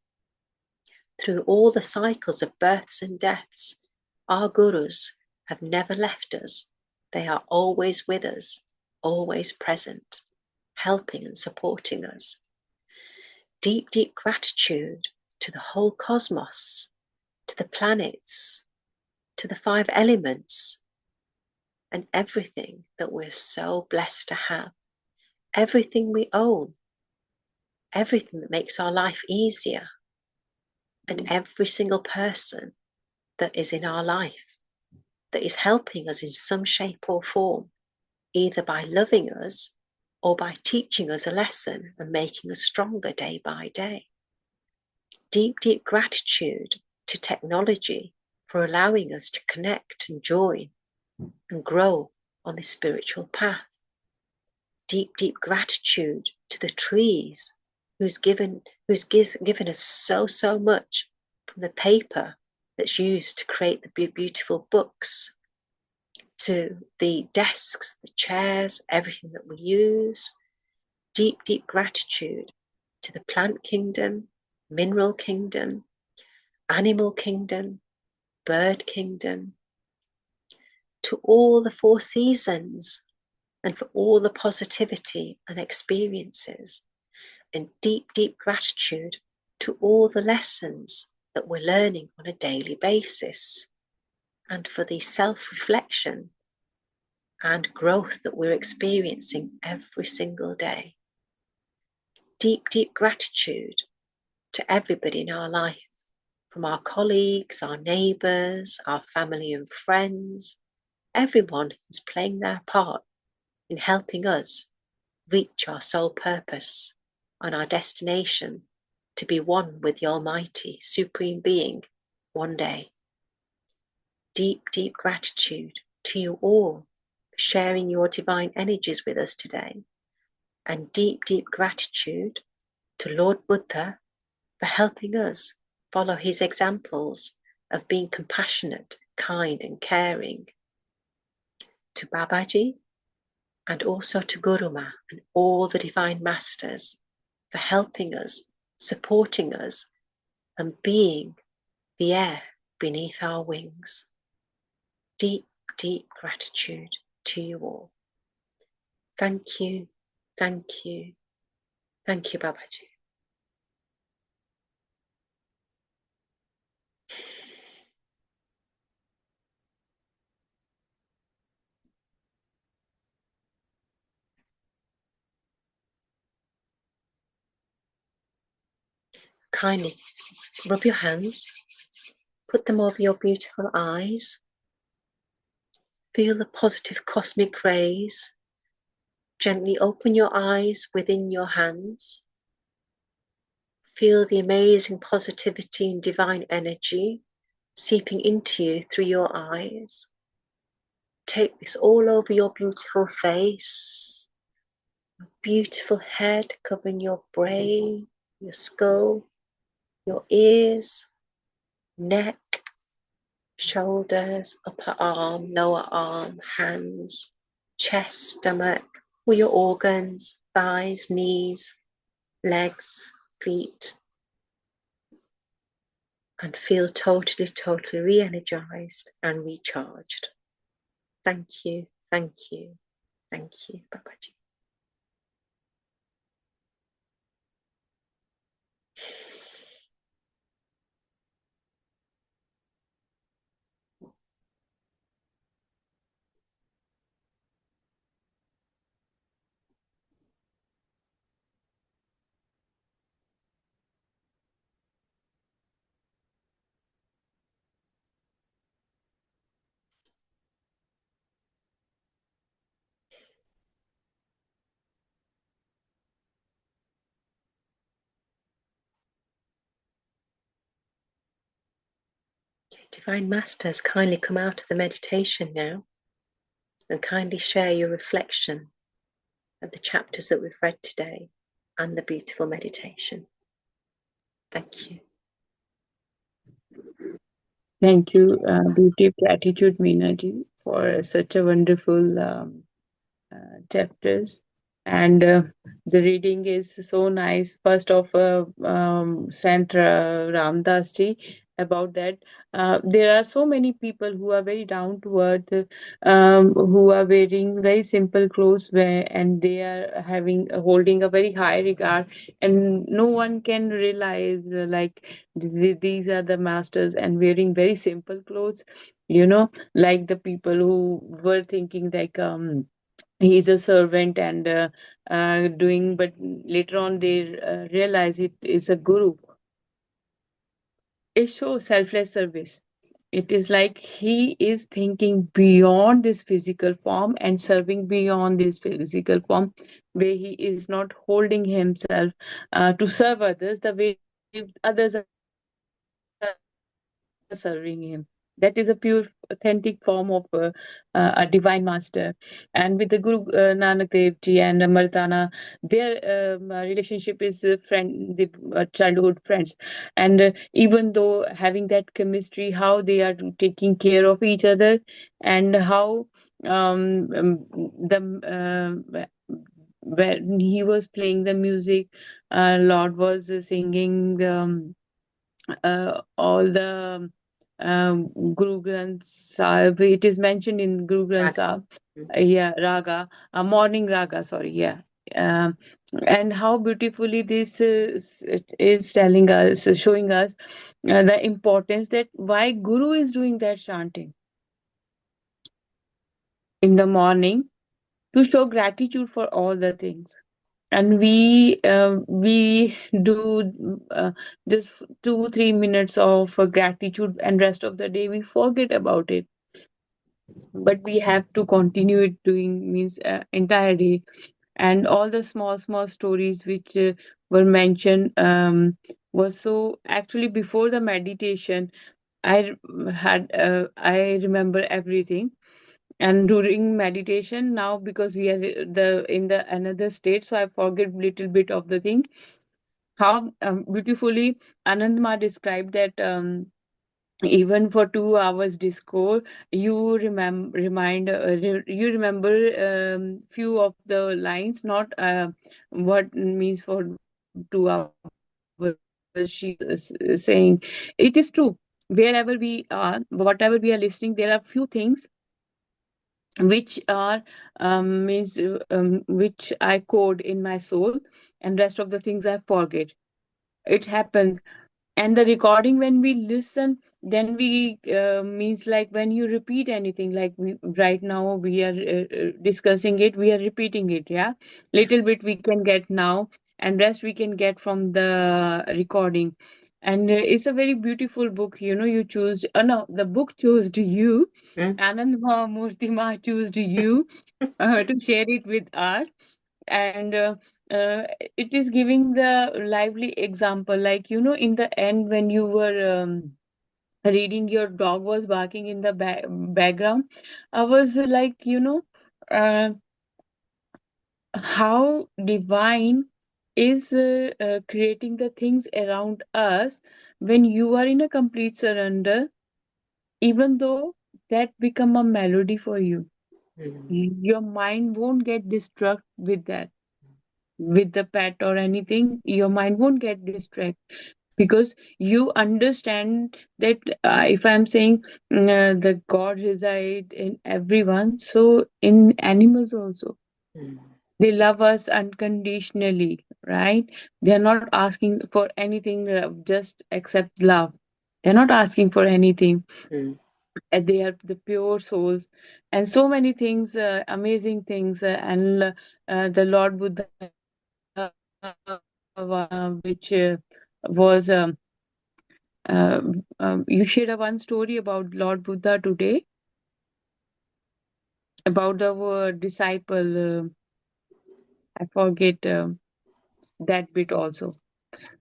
Through all the cycles of births and deaths, our gurus have never left us. They are always with us, always present, helping and supporting us. Deep, deep gratitude to the whole cosmos, to the planets, to the 5 elements, and everything that we're so blessed to have. Everything we own, everything that makes our life easier, and every single person that is in our life, that is helping us in some shape or form, either by loving us or by teaching us a lesson and making us stronger day by day. Deep, deep gratitude to technology for allowing us to connect and join and grow on this spiritual path. Deep, deep gratitude to the trees who's given us so much, from the paper that's used to create the beautiful books, to the desks, the chairs, everything that we use. Deep, deep gratitude to the plant kingdom, mineral kingdom, animal kingdom, bird kingdom, to all the 4 seasons, and for all the positivity and experiences. And deep, deep gratitude to all the lessons that we're learning on a daily basis, and for the self-reflection and growth that we're experiencing every single day. Deep, deep gratitude to everybody in our life, from our colleagues, our neighbours, our family and friends, everyone who's playing their part in helping us reach our sole purpose and our destination to be one with the Almighty Supreme Being one day. Deep, deep gratitude to you all for sharing your divine energies with us today. And deep, deep gratitude to Lord Buddha for helping us follow his examples of being compassionate, kind and caring. To Babaji, and also to Guru Ma and all the divine masters for helping us, supporting us, and being the air beneath our wings. Deep, deep gratitude to you all. Thank you, thank you, thank you, Babaji. Kindly rub your hands, put them over your beautiful eyes. Feel the positive cosmic rays. Gently open your eyes within your hands. Feel the amazing positivity and divine energy seeping into you through your eyes. Take this all over your beautiful face, your beautiful head covering your brain, your skull, your ears, neck, shoulders, upper arm, lower arm, hands, chest, stomach, all your organs, thighs, knees, legs, feet, and feel totally, totally re-energized and recharged. Thank you, thank you, thank you, Babaji. Divine Masters, kindly come out of the meditation now and kindly share your reflection of the chapters that we've read today and the beautiful meditation. Thank you. Thank you, Beauty of Gratitude, Meenaji, for such a wonderful chapters. And the reading is so nice. First of Sant Ramdas ji about that. There are so many people who are very down to earth, who are wearing very simple clothes, and they are having holding a very high regard, and no one can realize like these are the masters and wearing very simple clothes. Like the people who were thinking like he's a servant and doing, but later on they realize it is a guru. It shows selfless service. It is like he is thinking beyond this physical form and serving beyond this physical form, where he is not holding himself to serve others the way others are serving him. That is a pure authentic form of a divine master. And with the Guru Nanak Dev Ji and Mardana, their relationship is childhood friends. And even though having that chemistry, how they are taking care of each other, and how when he was playing the music, Lord was singing all the Guru Granth Sahib. It is mentioned in Guru Granth Raga. Sahib. Yeah, raga, morning raga. Sorry, yeah. Um, and how beautifully this is telling us, showing us the importance that why Guru is doing that chanting in the morning to show gratitude for all the things. And we do just 2-3 minutes of gratitude, and rest of the day we forget about it, but we have to continue it doing means entire day. And all the small small stories which were mentioned was so actually before the meditation I remember everything. And during meditation now, because we are the in the another state, so I forget little bit of the things. How beautifully Anandma described that even for 2 hours discourse, you you remember few of the lines, not what means for 2 hours she was saying. It is true. Wherever we are, whatever we are listening, there are few things which are which I code in my soul, and rest of the things I forget. It happens. And the recording, when we listen, then we means like when you repeat anything, like right now we are discussing it, we are repeating it, yeah, little bit we can get now, and rest we can get from the recording. And it's a very beautiful book. You choose, no, the book chose to you. Mm. Anand Mahamurti Ma chose to you to share it with us. And uh, it is giving the lively example, like in the end when you were reading, your dog was barking in the background. I was like, uh, how divine is creating the things around us. When you are in a complete surrender, even though that become a melody for you, Mm. your mind won't get distracted with that, with the pet or anything. Your mind won't get distracted. because you understand that if I'm saying the God reside in everyone, so in animals also. mm, They love us unconditionally, right? They're not asking for anything, just accept love. They're not asking for anything. mm, They are the pure souls, and so many things, amazing things, and the Lord Buddha, which was uh, you shared a one story about Lord Buddha today about the disciple. I forget that bit also,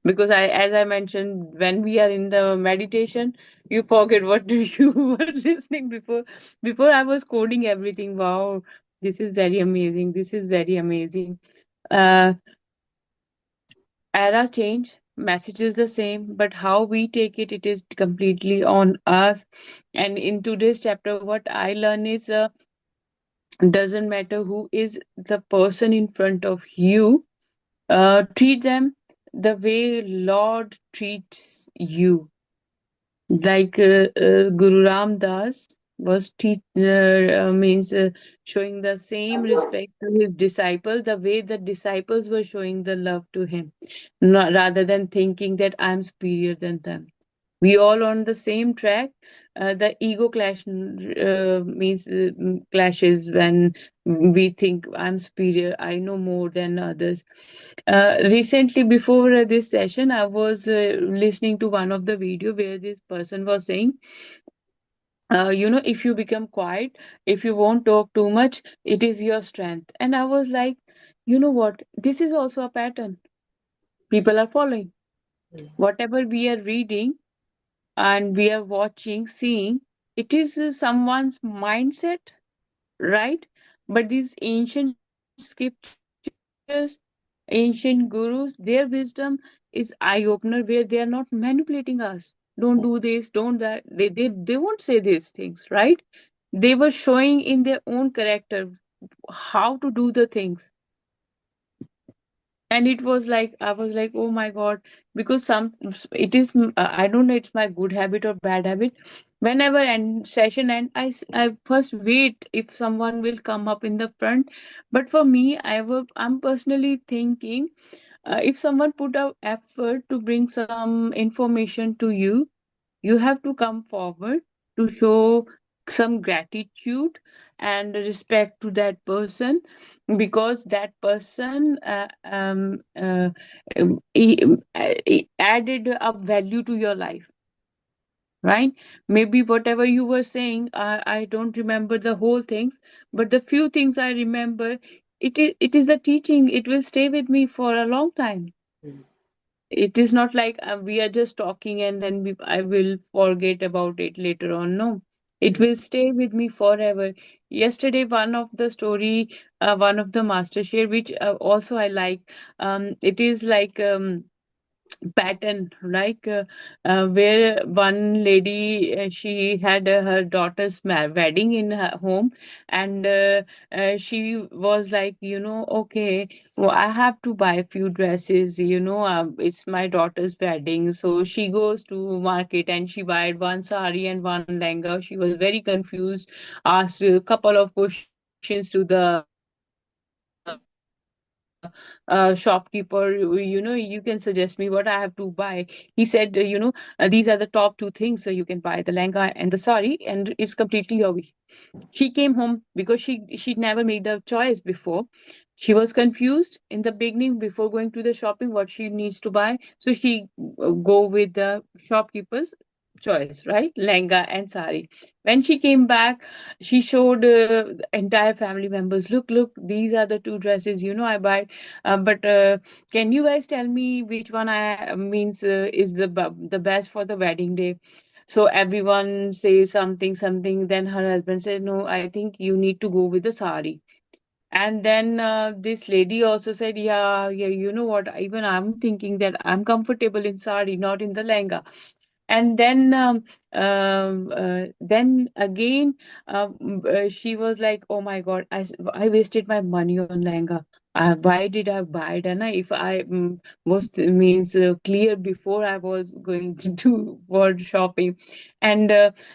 because as I mentioned, when we are in the meditation, you forget what you were listening before. Before I was coding everything. Wow, this is very amazing. This is very amazing. Uh, Era change, message is the same, but how we take it, it is completely on us. And in today's chapter, what I learn is, doesn't matter who is the person in front of you, treat them the way Lord treats you. Like Guru Ram Das was means showing the same respect to his disciple, the way the disciples were showing the love to him, rather than thinking that I'm superior than them. We all on the same track. The ego clash means clashes when we think I'm superior, I know more than others. Recently, before this session, I was listening to one of the video where this person was saying, if you become quiet, if you won't talk too much, it is your strength. And I was like, you know what? This is also a pattern people are following. mm, Whatever we are reading and we are watching, seeing, it is someone's mindset, right? But these ancient scriptures, ancient gurus, their wisdom is eye-opener, where they are not manipulating us. Don't do this, don't that. They won't say these things, right? They were showing in their own character how to do the things. And it was like, I was like, oh my god, because some, it is I don't know, it's my good habit or bad habit. Whenever end session end, I first wait if someone will come up in the front. But for me, I'm personally thinking, if someone put out effort to bring some information to you, you have to come forward to show some gratitude and respect to that person, because that person he added a value to your life, right? Maybe whatever you were saying, I don't remember the whole things, but the few things I remember, it is a teaching, it will stay with me for a long time. mm, It is not like we are just talking and then I will forget about it later on. No, it mm, will stay with me forever. Yesterday, one of the story, one of the master share, which also I like. It is like pattern, like where one lady, she had her daughter's wedding in her home, and she was like, okay, well, I have to buy a few dresses, it's my daughter's wedding. So she goes to market and she bought one sari and one lehenga. She was very confused, asked a couple of questions to the shopkeeper, you can suggest me what I have to buy. He said, these are the top two things, so you can buy the lehenga and the sari, and it's completely your wish. She came home because she'd never made the choice before. She was confused in the beginning before going to the shopping what she needs to buy, so she go with the shopkeeper's choice, right? Lehenga and sari. When she came back, she showed the entire family members, look, these are the two dresses, I buy. But can you guys tell me which one I means is the best for the wedding day? So everyone says something. Then her husband says, no, I think you need to go with the sari. And then this lady also said, yeah, you know what? Even I'm thinking that I'm comfortable in sari, not in the lehenga. And then again, she was like, oh my God, I wasted my money on lehenga. Why did I buy it? And if I was means clear before I was going to do for shopping, and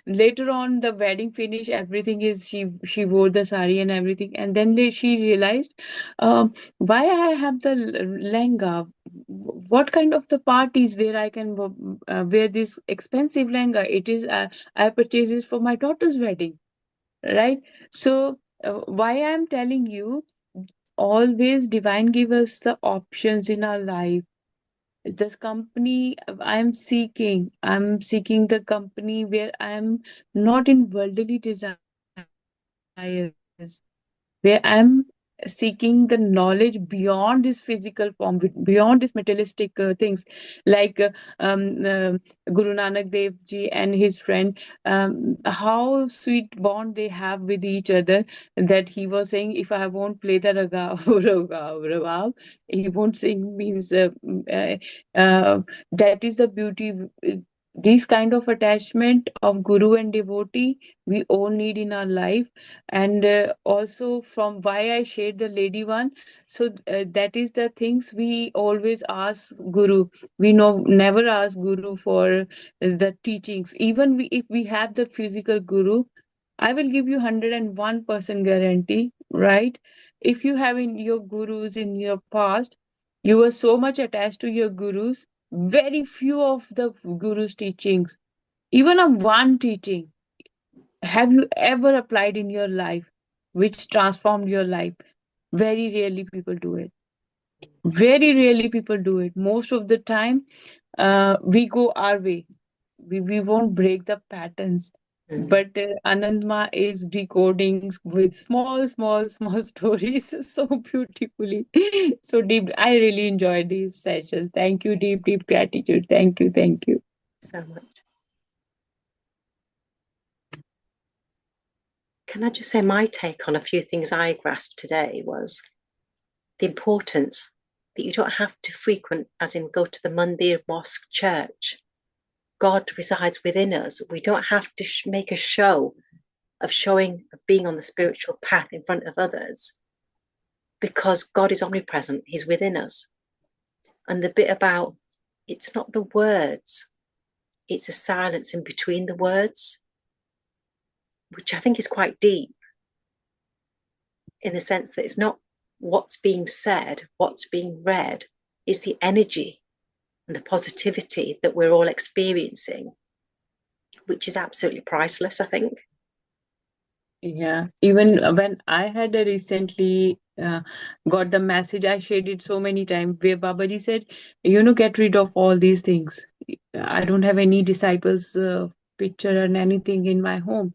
later on the wedding finish, everything is she wore the sari and everything, and then she realized, why I have the lehenga. What kind of the parties where I can wear this expensive lehenga? It is I purchased this for my daughter's wedding, right? So why I'm telling you, always divine give us the options in our life. This company I'm seeking the company where I'm not in worldly desires, where I'm seeking the knowledge beyond this physical form, beyond this materialistic things, like Guru Nanak Dev ji and his friend, how sweet bond they have with each other. That he was saying, if I won't play the ragav, ragav, ragav, he won't sing, means that is the beauty. This kind of attachment of guru and devotee we all need in our life. And also, from why I shared the lady one, so that is the things we always ask guru. We know never ask guru for the teachings. Even if we have the physical guru, I will give you 101% guarantee, right? If you have in your gurus in your past, you were so much attached to your gurus, very few of the gurus teachings, even of one teaching, have you ever applied in your life, which transformed your life? Very rarely people do it. Very rarely people do it. Most of the time, we go our way. We won't break the patterns. Mm. But Anandma is decoding with small, small, small stories so beautifully. So deep. I really enjoyed these sessions. Thank you. Deep, deep gratitude. Thank you. Thank you. So much. Can I just say my take on a few things I grasped today was the importance that you don't have to frequent, as in go to the mandir, mosque, church. God resides within us. We don't have to make a show of being on the spiritual path in front of others, because God is omnipresent. He's within us. And the bit about it's not the words, it's a silence in between the words, which I think is quite deep, in the sense that it's not what's being said, what's being read, it's the energy and the positivity that we're all experiencing, which is absolutely priceless, I think. Yeah, even when I had recently got the message, I shared it so many times, where Babaji said, get rid of all these things. I don't have any disciples' picture and anything in my home.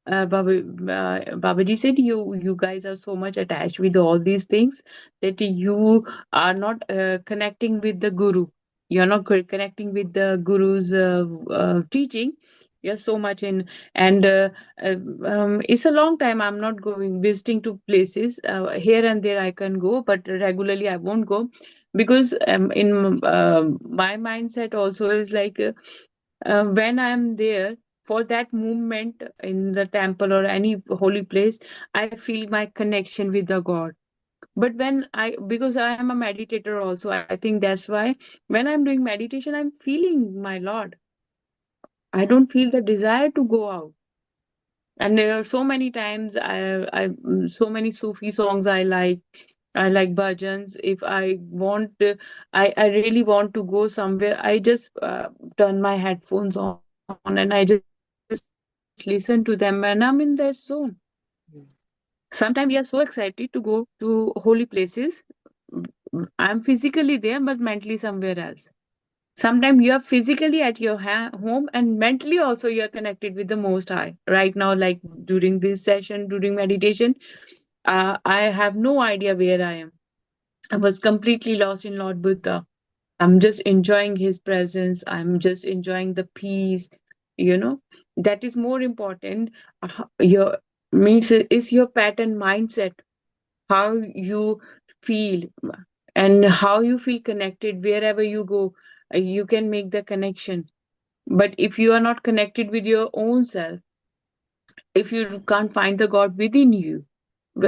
Babaji said, you guys are so much attached with all these things that you are not connecting with the Guru. You're not connecting with the Guru's teaching. You're so much in, and uh, it's a long time I'm not going visiting to places. Here and there I can go, but regularly I won't go, because in my mindset also is like, when I'm there for that movement in the temple or any holy place, I feel my connection with the God. But because I am a meditator also, I think that's why when I'm doing meditation, I'm feeling my Lord. I don't feel the desire to go out. And there are so many times so many Sufi songs I like. I like bhajans. If I want, I really want to go somewhere, I just turn my headphones on and I just listen to them, and I'm in that zone. Sometimes we are so excited to go to holy places. I'm physically there, but mentally somewhere else. Sometimes you are physically at your home, and mentally also you are connected with the Most High. Right now, like during this session, during meditation, I have no idea where I am. I was completely lost in Lord Buddha. I'm just enjoying his presence. I'm just enjoying the peace. You know, that is more important. Your means is your pattern mindset, how you feel, and how you feel connected wherever you go. You can make the connection. But if you are not connected with your own self, if you can't find the God within you,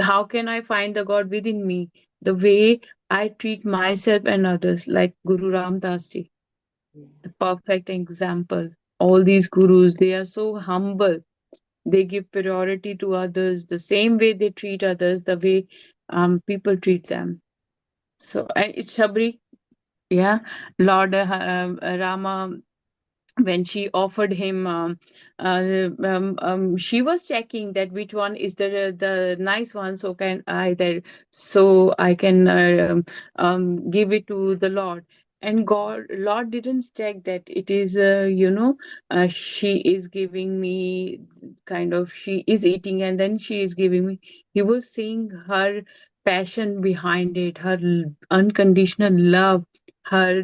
how can I find the God within me? the way I treat myself and others, like Guru Ramdas Ji, the perfect example. All these gurus, they are so humble. They give priority to others the same way they treat others, the way people treat them. So, it's Shabri, yeah, Lord Rama, when she offered him, she was checking that which one is the nice one, so can I that, so I can give it to the Lord. And God, Lord didn't check that it is, she is giving me, kind of, she is eating and then she is giving me. He was seeing her passion behind it, her unconditional love, her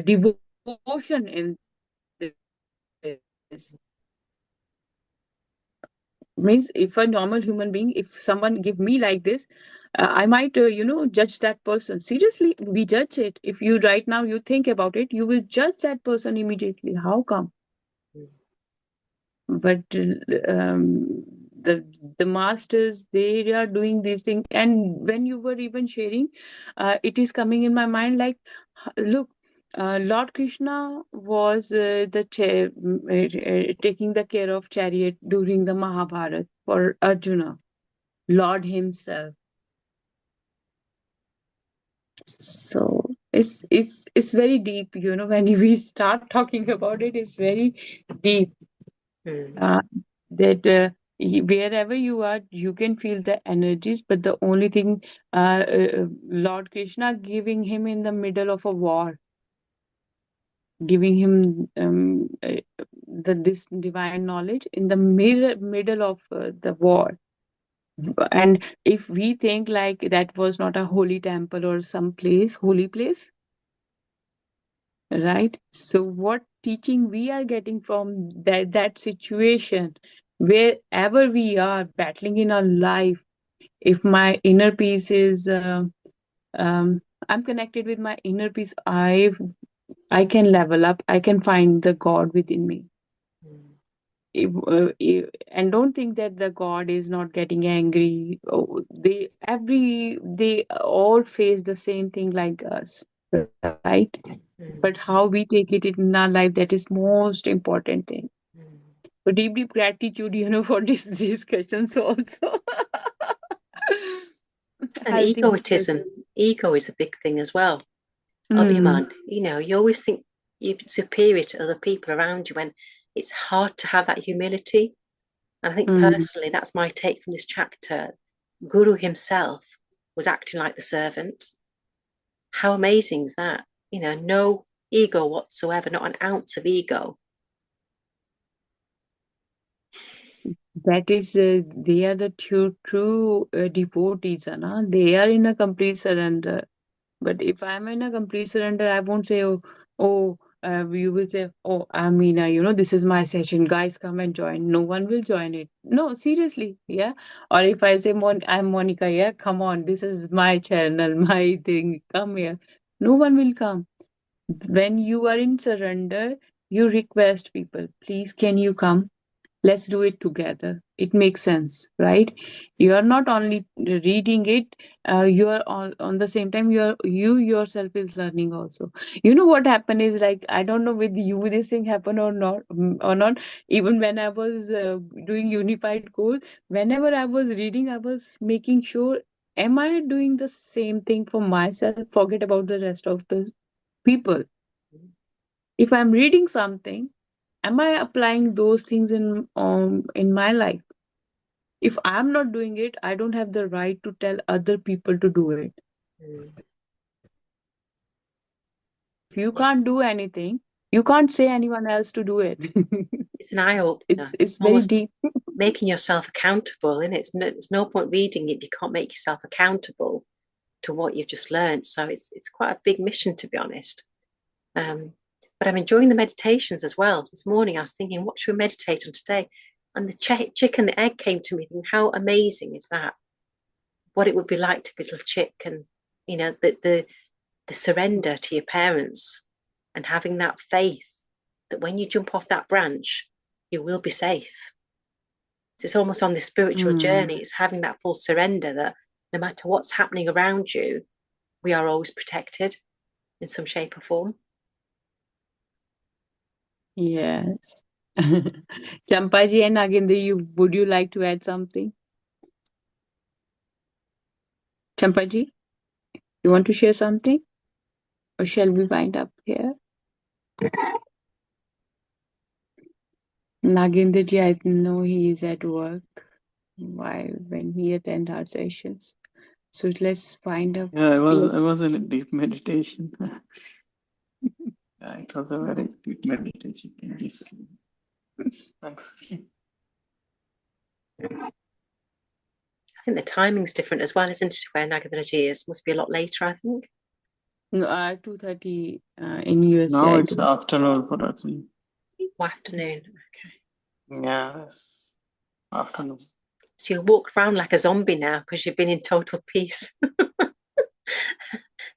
devotion in this. Means if a normal human being, if someone give me like this, I might, judge that person. Seriously, we judge it. If you right now you think about it, you will judge that person immediately. How come? But the masters, they are doing these things. And when you were even sharing, it is coming in my mind like, look, Lord Krishna was taking the care of chariot during the Mahabharata for Arjuna, Lord himself. So it's very deep, when we start talking about it, it's very deep. uh, that wherever you are, you can feel the energies, but the only thing, Lord Krishna giving him in the middle of a war, giving him this divine knowledge in the middle of the war. And if we think like that was not a holy temple or some place, holy place, right? So what teaching we are getting from that situation, wherever we are battling in our life, if my inner peace is um, I'm connected with my inner peace, I can level up, I can find the God within me. And don't think that the God is not getting angry. Oh, they all face the same thing like us, right? But how we take it in our life, that is most important thing. So deep, deep gratitude, for this discussions also. And Healthy egotism, discussion. ego is a big thing as well. Mm, Abhiman, you always think you're superior to other people around you, and it's hard to have that humility. And I think mm. personally, that's my take from this chapter. Guru himself was acting like the servant. How amazing is that? No ego whatsoever, not an ounce of ego. That is, they are the true devotees, na? They are in a complete surrender. But if I'm in a complete surrender, I won't say, you will say, oh, Amina, this is my session. Guys, come and join. No one will join it. No, seriously, yeah. Or if I say, I'm Monica, yeah, come on, this is my channel, my thing, come here. No one will come. When you are in surrender, you request people, please, can you come? Let's do it together. It makes sense, right? You are not only reading it, you are on the same time, you yourself is learning also. What happened is, like, I don't know with you this thing happen or not. Even when I was doing unified course, whenever I was reading, I was making sure, am I doing the same thing for myself? Forget about the rest of the people. If I'm reading something, am I applying those things in my life? If I'm not doing it, I don't have the right to tell other people to do it. If you Yeah, can't do anything, you can't say anyone else to do it. it's an eye it's, opener. it's it's very Almost deep. making yourself accountable, and it's no point reading it if you can't make yourself accountable to what you've just learned. So it's quite a big mission, to be honest. Um, but I'm enjoying the meditations as well. This morning I was thinking, what should we meditate on today? And the chicken, the egg came to me, thinking, how amazing is that? What it would be like to be a little chick, and the surrender to your parents, and having that faith that when you jump off that branch, you will be safe. So it's almost on this spiritual Mm, journey. It's having that full surrender that no matter what's happening around you, we are always protected in some shape or form. Yes. Champaji and Nagendra, would you like to add something? Champaji, you want to share something? Or shall we wind up here? Nagendraji, I know he is at work when he attend our sessions. So let's find out. Yeah, I was in a deep meditation. Yeah, it was a very deep meditation. Thanks. I think the timing's different as well, isn't it? Where Nagendraji is must be a lot later, I think. No, 2:30 in USA. Now I it's think. afternoon for us. Afternoon. Okay. Yeah, it's afternoon. So you'll walk around like a zombie now because you've been in total peace.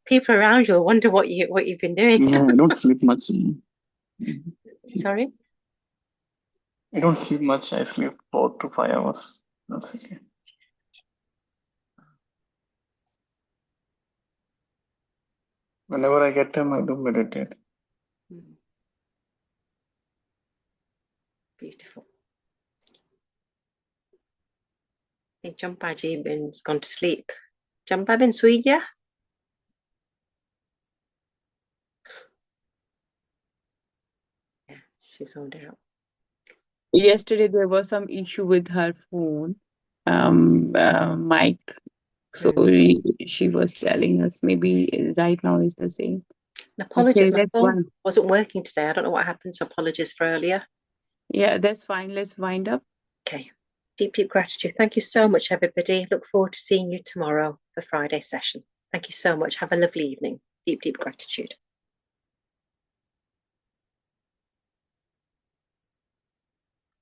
People around you will wonder what you've been doing. Yeah, I don't sleep much. Sorry? I don't sleep much. I sleep 4 to 5 hours. That's okay. Whenever I get time, I do meditate. Beautiful. I think Champaji has gone to sleep. Champabin sui gaya? Yeah, she's zoned out. Yesterday there was some issue with her phone, mic. So she was telling us maybe right now is the same. And apologies, Okay, my phone wasn't working today. I don't know what happened, so apologies for earlier. Yeah, that's fine. Let's wind up. Okay. Deep, deep gratitude. Thank you so much, everybody. Look forward to seeing you tomorrow for Friday session. Thank you so much. Have a lovely evening. Deep, deep gratitude.